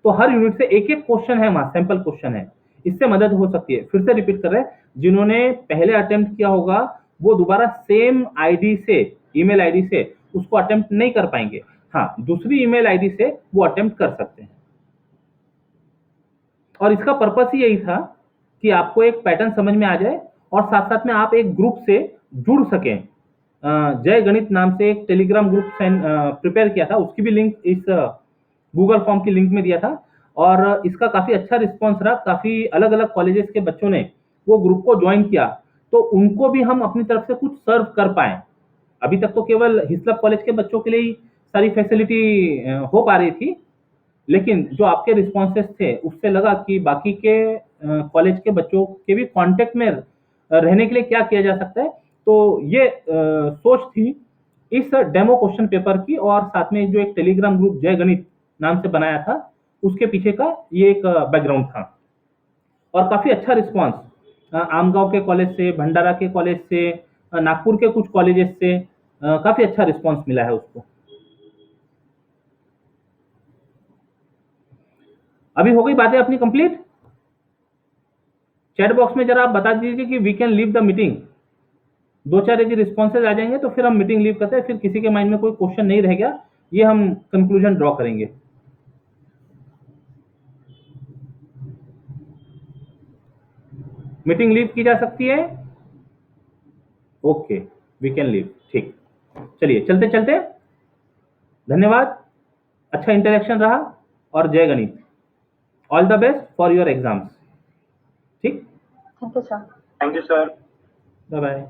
तो हर यूनिट से एक एक क्वेश्चन है, वहां सैंपल क्वेश्चन है, इससे मदद हो सकती है। फिर से रिपीट कर रहे हैं, जिन्होंने पहले अटेम्प्ट किया होगा वो दोबारा सेम आईडी से, ईमेल आईडी से उसको अटेम्प्ट नहीं कर पाएंगे। हाँ, दूसरी ईमेल आईडी से वो अटेम्प्ट कर सकते हैं। और इसका पर्पस ही यही था कि आपको एक पैटर्न समझ में आ जाए और साथ साथ में आप एक ग्रुप से जुड़ सकें। जय गणित नाम से एक टेलीग्राम ग्रुप प्रिपेयर किया था, उसकी भी लिंक इस गूगल फॉर्म की लिंक में दिया था और इसका काफ़ी अच्छा रिस्पॉन्स रहा। काफ़ी अलग अलग कॉलेजेस के बच्चों ने वो ग्रुप को ज्वाइन किया, तो उनको भी हम अपनी तरफ से कुछ सर्व कर पाए। अभी तक तो केवल हिस्लप कॉलेज के बच्चों के लिए ही सारी फैसिलिटी हो पा रही थी, लेकिन जो आपके रिस्पॉन्सेस थे उससे लगा कि बाकी के कॉलेज के बच्चों के भी कांटेक्ट में रहने के लिए क्या किया जा सकता है। तो ये सोच थी इस डेमो क्वेश्चन पेपर की, और साथ में जो एक टेलीग्राम ग्रुप जय गणित नाम से बनाया था उसके पीछे का ये एक बैकग्राउंड था। और काफ़ी अच्छा रिस्पॉन्स आमगांव के कॉलेज से, भंडारा के कॉलेज से, नागपुर के कुछ कॉलेजेस से काफ़ी अच्छा रिस्पॉन्स मिला है उसको। अभी हो गई बातें अपनी कंप्लीट? चैट बॉक्स में जरा आप बता दीजिए कि we can leave the meeting. दो चार यदि रिस्पॉन्सेज आ जाएंगे तो फिर हम मीटिंग लीव करते हैं, फिर किसी के माइंड में कोई क्वेश्चन नहीं रह गया, ये हम कंक्लूजन ड्रॉ करेंगे। मीटिंग लीव की जा सकती है? Okay, we can leave. ठीक, चलिए चलते चलते, धन्यवाद, अच्छा इंटरेक्शन रहा, और जय गणित। All the best for your exams. ठीक, thank you sir. Thank you sir. Bye bye.